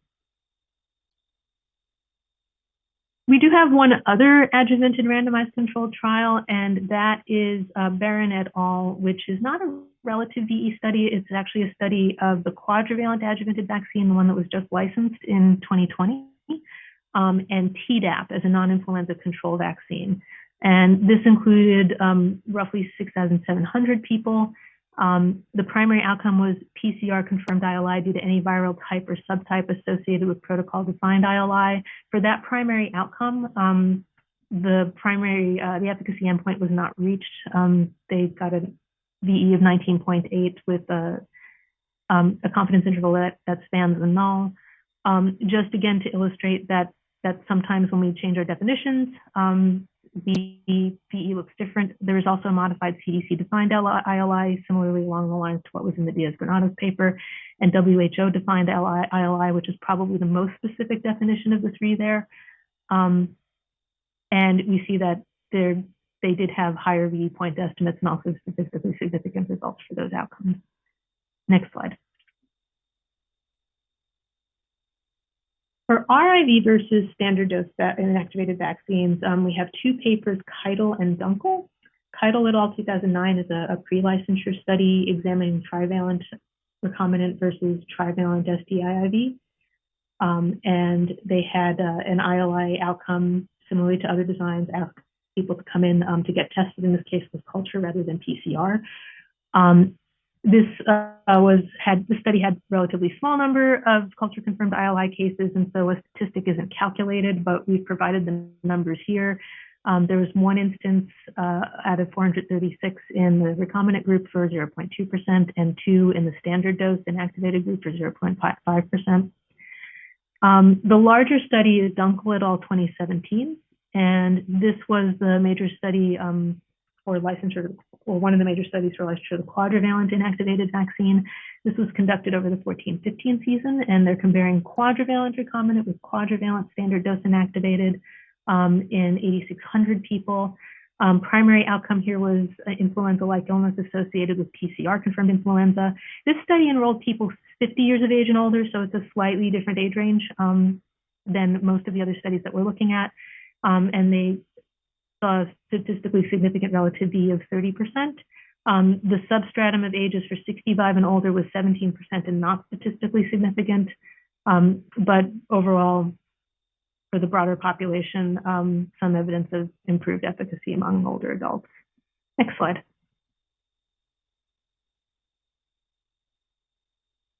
We do have one other adjuvanted randomized controlled trial, and that is Barron et al., which is not a relative VE study. It's actually a study of the quadrivalent adjuvanted vaccine, the one that was just licensed in 2020, and Tdap as a non-influenza control vaccine. And this included roughly 6,700 people. The primary outcome was PCR confirmed ILI due to any viral type or subtype associated with protocol-defined ILI. For that primary outcome, the efficacy endpoint was not reached. They got a VE of 19.8 with a confidence interval that spans the null. Just again to illustrate that sometimes when we change our definitions, the VE looks different. There is also a modified CDC-defined ILI, similarly along the lines to what was in the Diaz-Granados paper, and WHO-defined ILI, which is probably the most specific definition of the three there. And we see that they did have higher VE point estimates and also statistically significant results for those outcomes. Next slide. For RIV versus standard dose inactivated vaccines, we have two papers, Keitel and Dunkel. Keitel et al. 2009 is a pre-licensure study examining trivalent recombinant versus trivalent STIIV. And they had an ILI outcome similarly to other designs, asked people to come in to get tested, in this case with culture rather than PCR. This study had relatively small number of culture confirmed ILI cases, and so a statistic isn't calculated, but we've provided the numbers here. There was one instance out of 436 in the recombinant group for 0.2% and 2 in the standard dose inactivated group for 0.5%. The larger study is Dunkel et al. 2017, and this was the major study for licensure, or one of the major studies for licensure of the quadrivalent inactivated vaccine. This was conducted over the 14-15 season, and they're comparing quadrivalent recombinant with quadrivalent standard dose inactivated in 8,600 people. Primary outcome here was influenza-like illness associated with PCR-confirmed influenza. This study enrolled people 50 years of age and older, so it's a slightly different age range than most of the other studies that we're looking at. And they saw a statistically significant relative VE of 30%. The substratum of ages for 65 and older was 17% and not statistically significant. But overall, for the broader population, some evidence of improved efficacy among older adults. Next slide.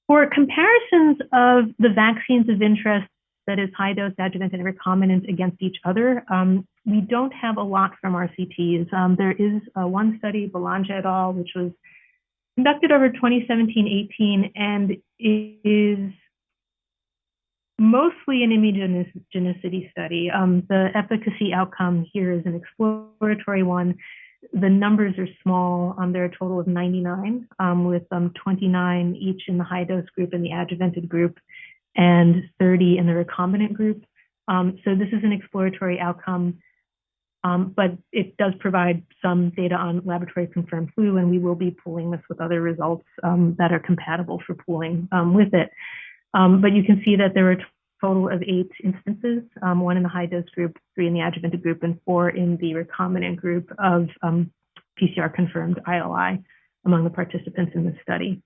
For comparisons of the vaccines of interest, that is high-dose, adjuvant, and recombinant against each other, we don't have a lot from RCTs. There is one study, Belanger et al., which was conducted over 2017-18 and is mostly an immunogenicity study. The efficacy outcome here is an exploratory one. The numbers are small. There are a total of 99, with 29 each in the high-dose group and the adjuvanted group, and 30 in the recombinant group. So this is an exploratory outcome, but it does provide some data on laboratory confirmed flu, and we will be pooling this with other results that are compatible for pooling with it. But you can see that there are a total of 8 instances, 1 in the high dose group, 3 in the adjuvanted group, and 4 in the recombinant group of PCR confirmed ILI among the participants in this study.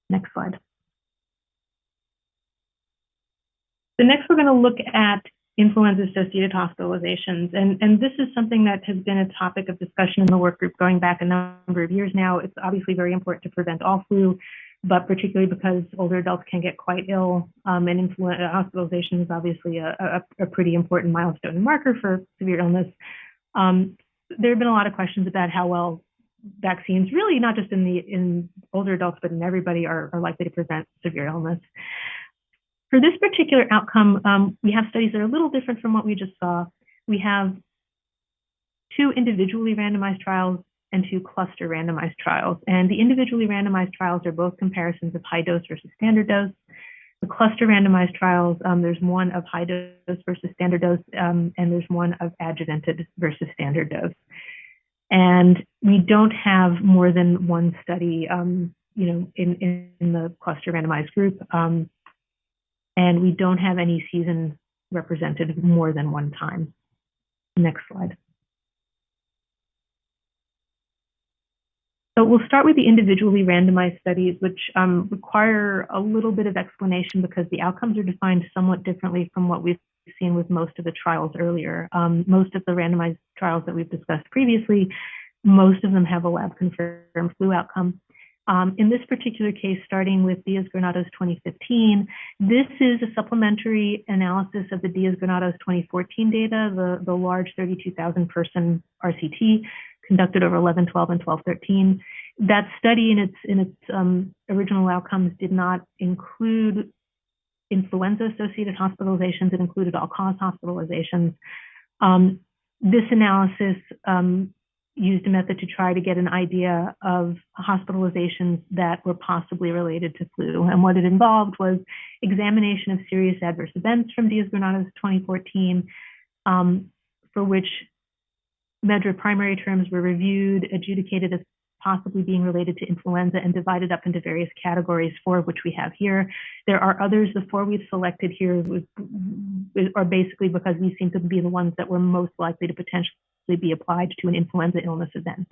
Next slide. next, we're going to look at influenza-associated hospitalizations. And this is something that has been a topic of discussion in the work group going back a number of years now. It's obviously very important to prevent all flu, but particularly because older adults can get quite ill, and influenza hospitalization is obviously a pretty important milestone and marker for severe illness. There have been a lot of questions about how well vaccines, really not just in older adults, but in everybody, are likely to prevent severe illness. For this particular outcome, we have studies that are a little different from what we just saw. We have 2 individually randomized trials and 2 cluster randomized trials. And the individually randomized trials are both comparisons of high dose versus standard dose. The cluster randomized trials, there's one of high dose versus standard dose, and there's one of adjuvanted versus standard dose. And we don't have more than one study, in the cluster randomized group. And we don't have any season represented more than one time. Next slide. So we'll start with the individually randomized studies, which require a little bit of explanation because the outcomes are defined somewhat differently from what we've seen with most of the trials earlier. Most of the randomized trials that we've discussed previously, most of them have a lab-confirmed flu outcome. In this particular case, starting with Diaz-Granados 2015, this is a supplementary analysis of the Diaz-Granados 2014 data, the large 32,000 person RCT conducted over 11-12 and 12-13. That study in its original outcomes did not include influenza-associated hospitalizations. It included all-cause hospitalizations. This analysis used a method to try to get an idea of hospitalizations that were possibly related to flu. And what it involved was examination of serious adverse events from Diaz-Granados 2014, for which measure primary terms were reviewed, adjudicated as possibly being related to influenza, and divided up into various categories, 4 of which we have here. There are others. The 4 we've selected here are basically because these seem to be the ones that were most likely to potentially be applied to an influenza illness event.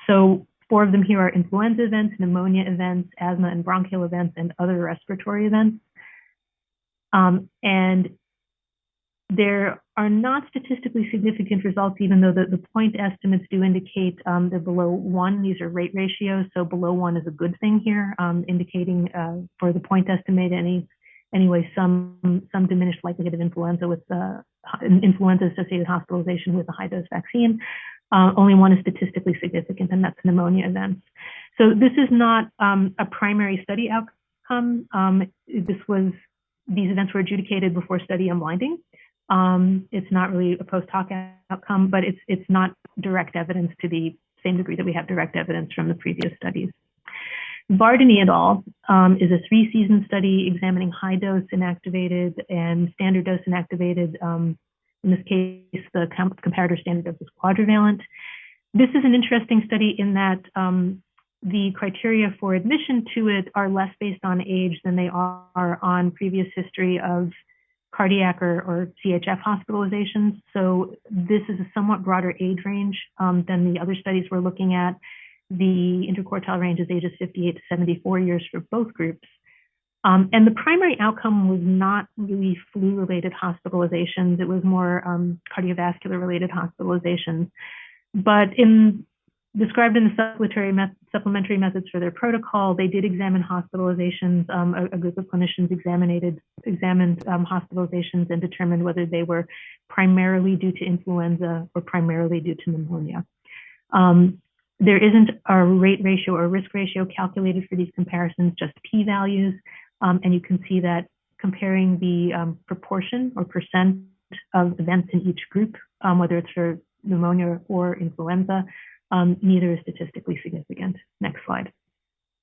So 4 of them here are influenza events, pneumonia events, asthma and bronchial events, and other respiratory events. And there are not statistically significant results, even though the point estimates do indicate they're below 1. These are rate ratios, so below 1 is a good thing here, indicating for the point estimate anyway some diminished likelihood of influenza with influenza-associated hospitalization with a high-dose vaccine. Only 1 is statistically significant, and that's pneumonia events. So this is not a primary study outcome. These events were adjudicated before study unblinding. It's not really a post hoc outcome, but it's not direct evidence to the same degree that we have direct evidence from the previous studies. Vardini et al. Is a 3-season study examining high dose inactivated and standard dose inactivated. In this case, the comparator standard dose is quadrivalent. This is an interesting study in that the criteria for admission to it are less based on age than they are on previous history of cardiac or CHF hospitalizations. So this is a somewhat broader age range than the other studies we're looking at. The interquartile range is ages 58 to 74 years for both groups. And the primary outcome was not really flu-related hospitalizations. It was more cardiovascular-related hospitalizations. But described in the supplementary methods for their protocol, they did examine hospitalizations. A group of clinicians examined hospitalizations and determined whether they were primarily due to influenza or primarily due to pneumonia. There isn't a rate ratio or risk ratio calculated for these comparisons, just p-values. And you can see that comparing the proportion or percent of events in each group, whether it's for pneumonia or influenza, neither is statistically significant. Next slide.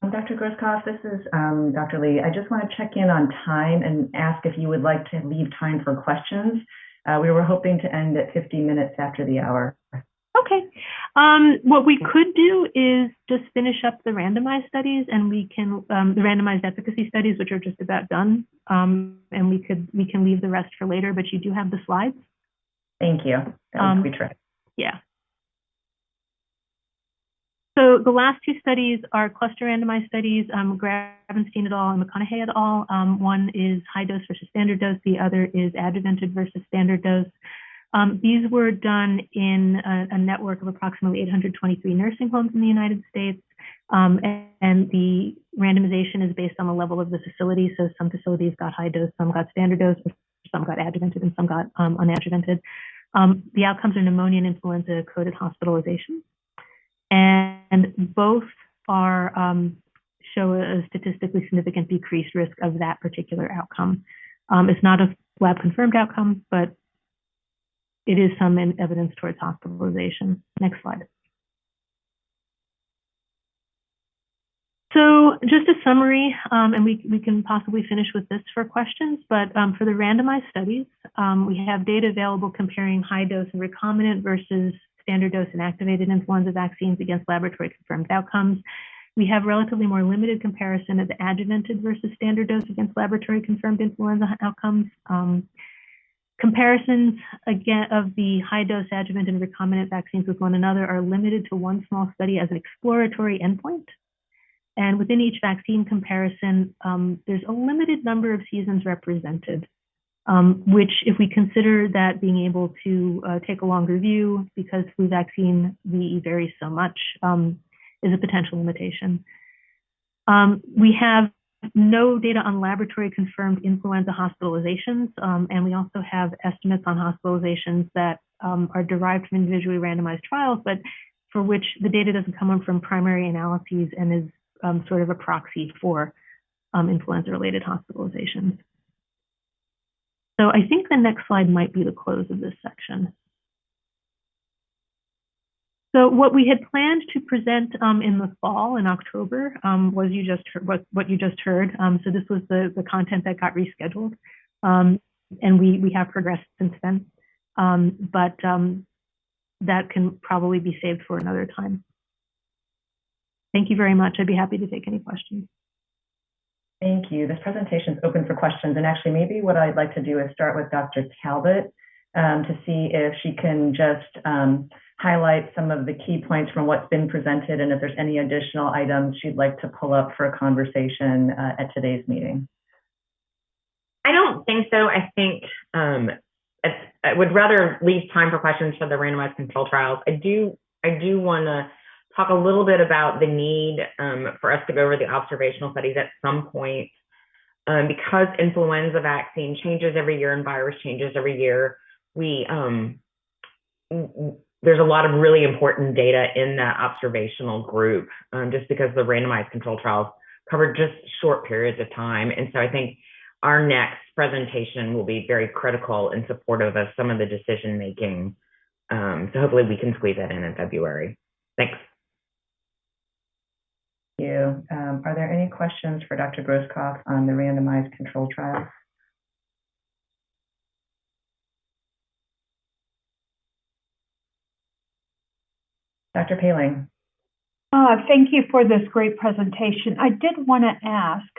Dr. Groskopf, this is Dr. Lee. I just want to check in on time and ask if you would like to leave time for questions. We were hoping to end at 50 minutes after the hour. Okay. What we could do is just finish up the randomized studies, and we can the randomized efficacy studies, which are just about done, and we can leave the rest for later. But you do have the slides. Thank you. That would be terrific. Yeah. So the last two studies are cluster randomized studies, Grabenstein et al. And McConaughey et al. One is high dose versus standard dose. The other is adjuvanted versus standard dose. These were done in a network of approximately 823 nursing homes in the United States. And the randomization is based on the level of the facility. So some facilities got high dose, some got standard dose, some got adjuvanted, and some got unadjuvanted. The outcomes are pneumonia and influenza-coded hospitalization. And both are show a statistically significant decreased risk of that particular outcome. It's not a lab-confirmed outcome, but it is some evidence towards hospitalization. Next slide. So just a summary, and we can possibly finish with this for questions, but for the randomized studies, we have data available comparing high dose and recombinant versus standard dose and activated influenza vaccines against laboratory confirmed outcomes. We have relatively more limited comparison of the adjuvanted versus standard dose against laboratory confirmed influenza outcomes. Comparisons again of the high dose adjuvant and recombinant vaccines with one another are limited to one small study as an exploratory endpoint. And within each vaccine comparison, there's a limited number of seasons represented, which if we consider that being able to take a longer view because flu vaccine VE varies so much is a potential limitation. We have no data on laboratory confirmed influenza hospitalizations, and we also have estimates on hospitalizations that are derived from individually randomized trials, but for which the data doesn't come from primary analyses and is sort of a proxy for influenza-related hospitalizations. So I think the next slide might be the close of this section. So what we had planned to present in the fall in October was what you just heard. So this was the content that got rescheduled, and we have progressed since then. But that can probably be saved for another time. Thank you very much. I'd be happy to take any questions. Thank you. This presentation is open for questions. And actually, maybe what I'd like to do is start with Dr. Talbot to see if she can just highlight some of the key points from what's been presented and if there's any additional items she'd like to pull up for a conversation at today's meeting. I don't think so. I think I would rather leave time for questions for the randomized control trials. I do want to talk a little bit about the need for us to go over the observational studies at some point. Because influenza vaccine changes every year and virus changes every year, there's a lot of really important data in that observational group, just because the randomized control trials cover just short periods of time. And so I think our next presentation will be very critical and supportive of some of the decision making. So hopefully we can squeeze that in February. Thanks. Thank you. Are there any questions for Dr. Grosskopf on the randomized control trials? Dr. Paling. Thank you for this great presentation. I did want to ask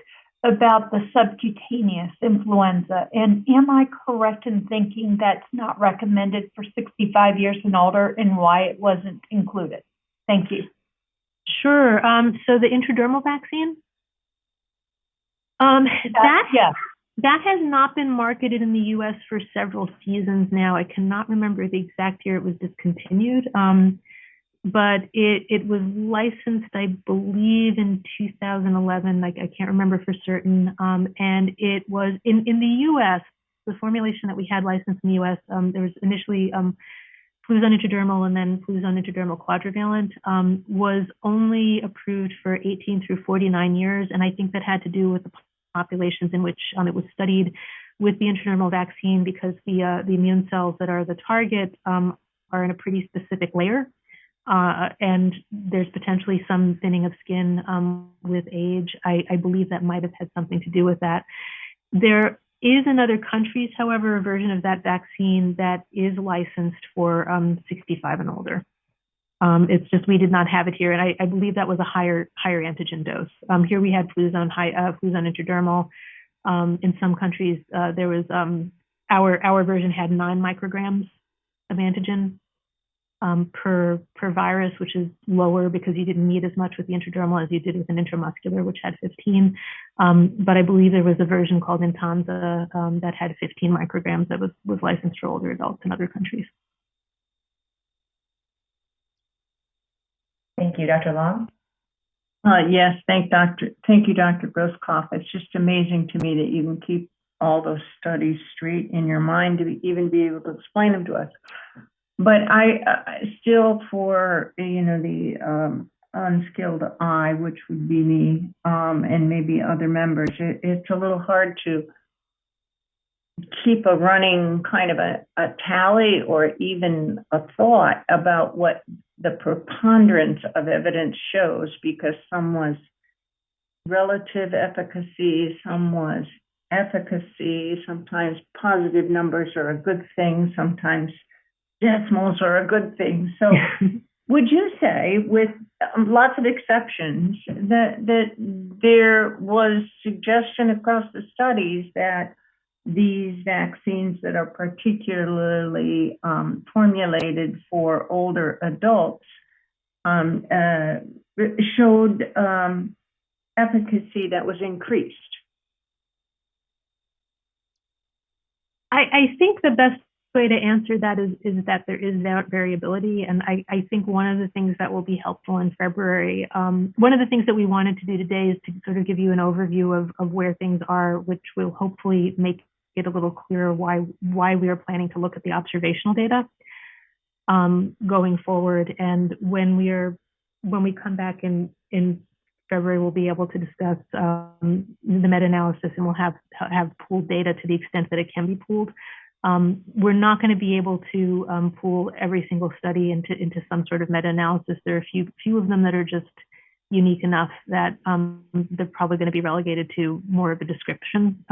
about the subcutaneous influenza, and am I correct in thinking that's not recommended for 65 years and older, and why it wasn't included? Thank you. Sure. So the intradermal vaccine, that has not been marketed in the U.S. for several seasons now. I cannot remember the exact year it was discontinued, but it was licensed, I believe, in 2011. Like, I can't remember for certain. And it was in the U.S. The formulation that we had licensed in the U.S. There was initially Fluzone intradermal and then Fluzone intradermal quadrivalent was only approved for 18 through 49 years. And I think that had to do with the populations in which it was studied with the intradermal vaccine, because the immune cells that are the target are in a pretty specific layer. And there's potentially some thinning of skin with age. I believe that might have had something to do with that. There is in other countries, however, a version of that vaccine that is licensed for 65 and older. It's just we did not have it here, and I believe that was a higher antigen dose. Here we had Fluzone intradermal. In some countries, there was our version had 9 micrograms of antigen. per virus, which is lower because you didn't need as much with the intradermal as you did with an intramuscular, which had 15. But I believe there was a version called Influenza that had 15 micrograms that was licensed for older adults in other countries. Thank you, Dr. Long. Yes, thank you, Dr. Groskopf. It's just amazing to me that you can keep all those studies straight in your mind to even be able to explain them to us. But I still, for the unskilled eye, which would be me and maybe other members, it's a little hard to keep a running kind of a tally or even a thought about what the preponderance of evidence shows, because some was relative efficacy, some was efficacy, sometimes positive numbers are a good thing, sometimes decimals are a good thing. So would you say, with lots of exceptions, that there was suggestion across the studies that these vaccines that are particularly formulated for older adults showed efficacy that was increased? I think the best way to answer that is that there is variability. And I think one of the things that will be helpful in February, one of the things that we wanted to do today is to sort of give you an overview of where things are, which will hopefully make it a little clearer why we are planning to look at the observational data going forward. And when we come back in February, we'll be able to discuss the meta-analysis, and we'll have pooled data to the extent that it can be pooled. We're not going to be able to pool every single study into some sort of meta-analysis. There are a few of them that are just unique enough that they're probably going to be relegated to more of a description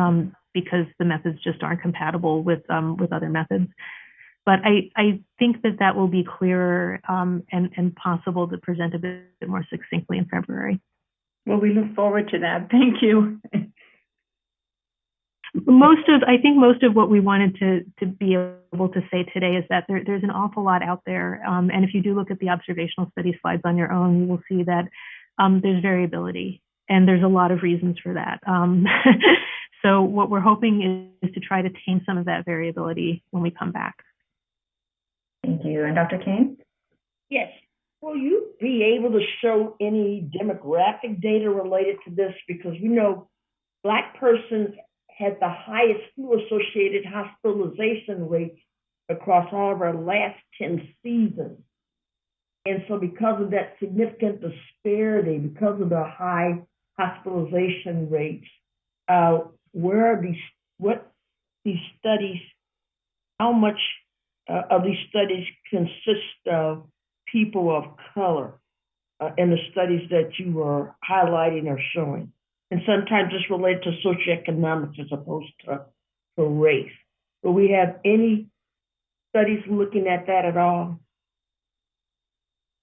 because the methods just aren't compatible with other methods. But I think that will be clearer and possible to present a bit more succinctly in February. Well, we look forward to that. Thank you. I think most of what we wanted to be able to say today is that there's an awful lot out there. And if you do look at the observational study slides on your own, you will see that there's variability, and there's a lot of reasons for that. So what we're hoping is to try to tame some of that variability when we come back. Thank you. And Dr. Kane? Yes. Will you be able to show any demographic data related to this? Because we know Black persons had the highest flu-associated hospitalization rates across all of our last 10 seasons. And so because of that significant disparity, because of the high hospitalization rates, what these studies, how much of these studies consist of people of color in the studies that you are highlighting or showing? And sometimes it's related to socioeconomics as opposed to race. Will we have any studies looking at that at all?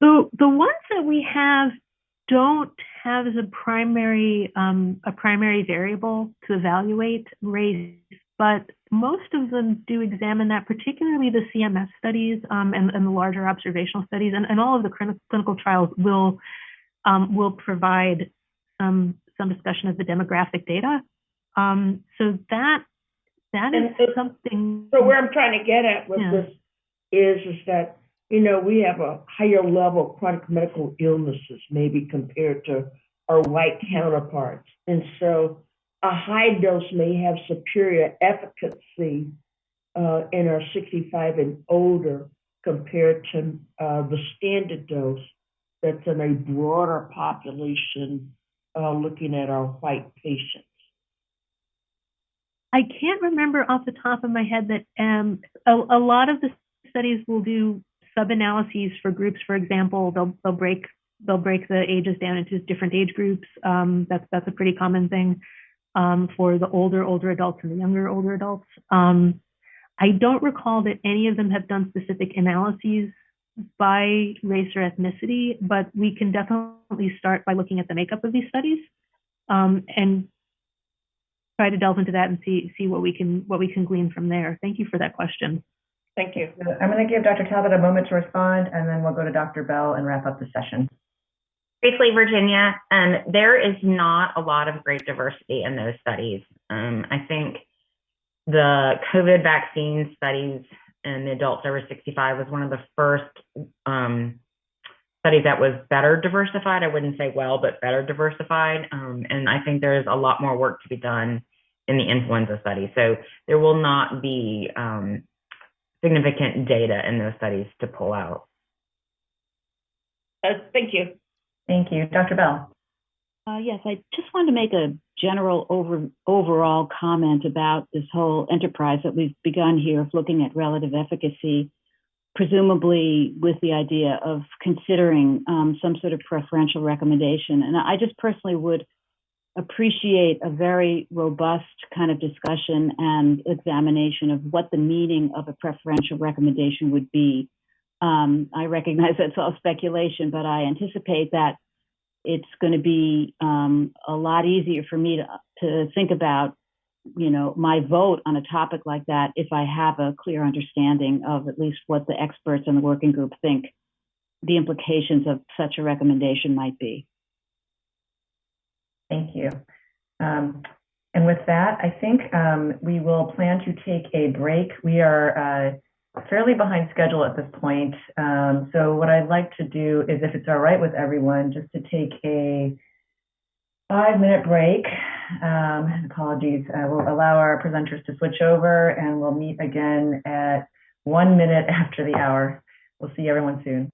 So the ones that we have don't have as a primary variable to evaluate race, but most of them do examine that, particularly the CMS studies and the larger observational studies, and all of the clinical trials will provide some discussion of the demographic data. So that is something. So where I'm trying to get at with this is that, we have a higher level of chronic medical illnesses, maybe compared to our white counterparts. And so a high dose may have superior efficacy in our 65 and older compared to the standard dose that's in a broader population looking at our white patients. I can't remember off the top of my head that a lot of the studies will do sub-analyses for groups. For example, they'll break the ages down into different age groups. That's a pretty common thing for the older adults and the older adults. I don't recall that any of them have done specific analyses by race or ethnicity, but we can definitely start by looking at the makeup of these studies and try to delve into that and see what we can glean from there. Thank you for that question. Thank you. I'm going to give Dr. Talbot a moment to respond, and then we'll go to Dr. Bell and wrap up the session. Briefly, Virginia, there is not a lot of great diversity in those studies. I think the COVID vaccine studies in the adults over 65 was one of the first studies that was better diversified. I wouldn't say well, but better diversified. And I think there's a lot more work to be done in the influenza study. So there will not be significant data in those studies to pull out. Thank you. Thank you. Dr. Bell. Yes, I just wanted to make a general overall comment about this whole enterprise that we've begun here of looking at relative efficacy, presumably with the idea of considering some sort of preferential recommendation. And I just personally would appreciate a very robust kind of discussion and examination of what the meaning of a preferential recommendation would be. I recognize that's all speculation, but I anticipate that it's going to be a lot easier for me to think about, you know, my vote on a topic like that if I have a clear understanding of at least what the experts in the working group think the implications of such a recommendation might be. Thank you. And with that, I think we will plan to take a break. We are fairly behind schedule at this point. So what I'd like to do is, if it's all right with everyone, just to take a 5-minute break. Apologies. We'll allow our presenters to switch over, and we'll meet again at 1 minute after the hour. We'll see everyone soon.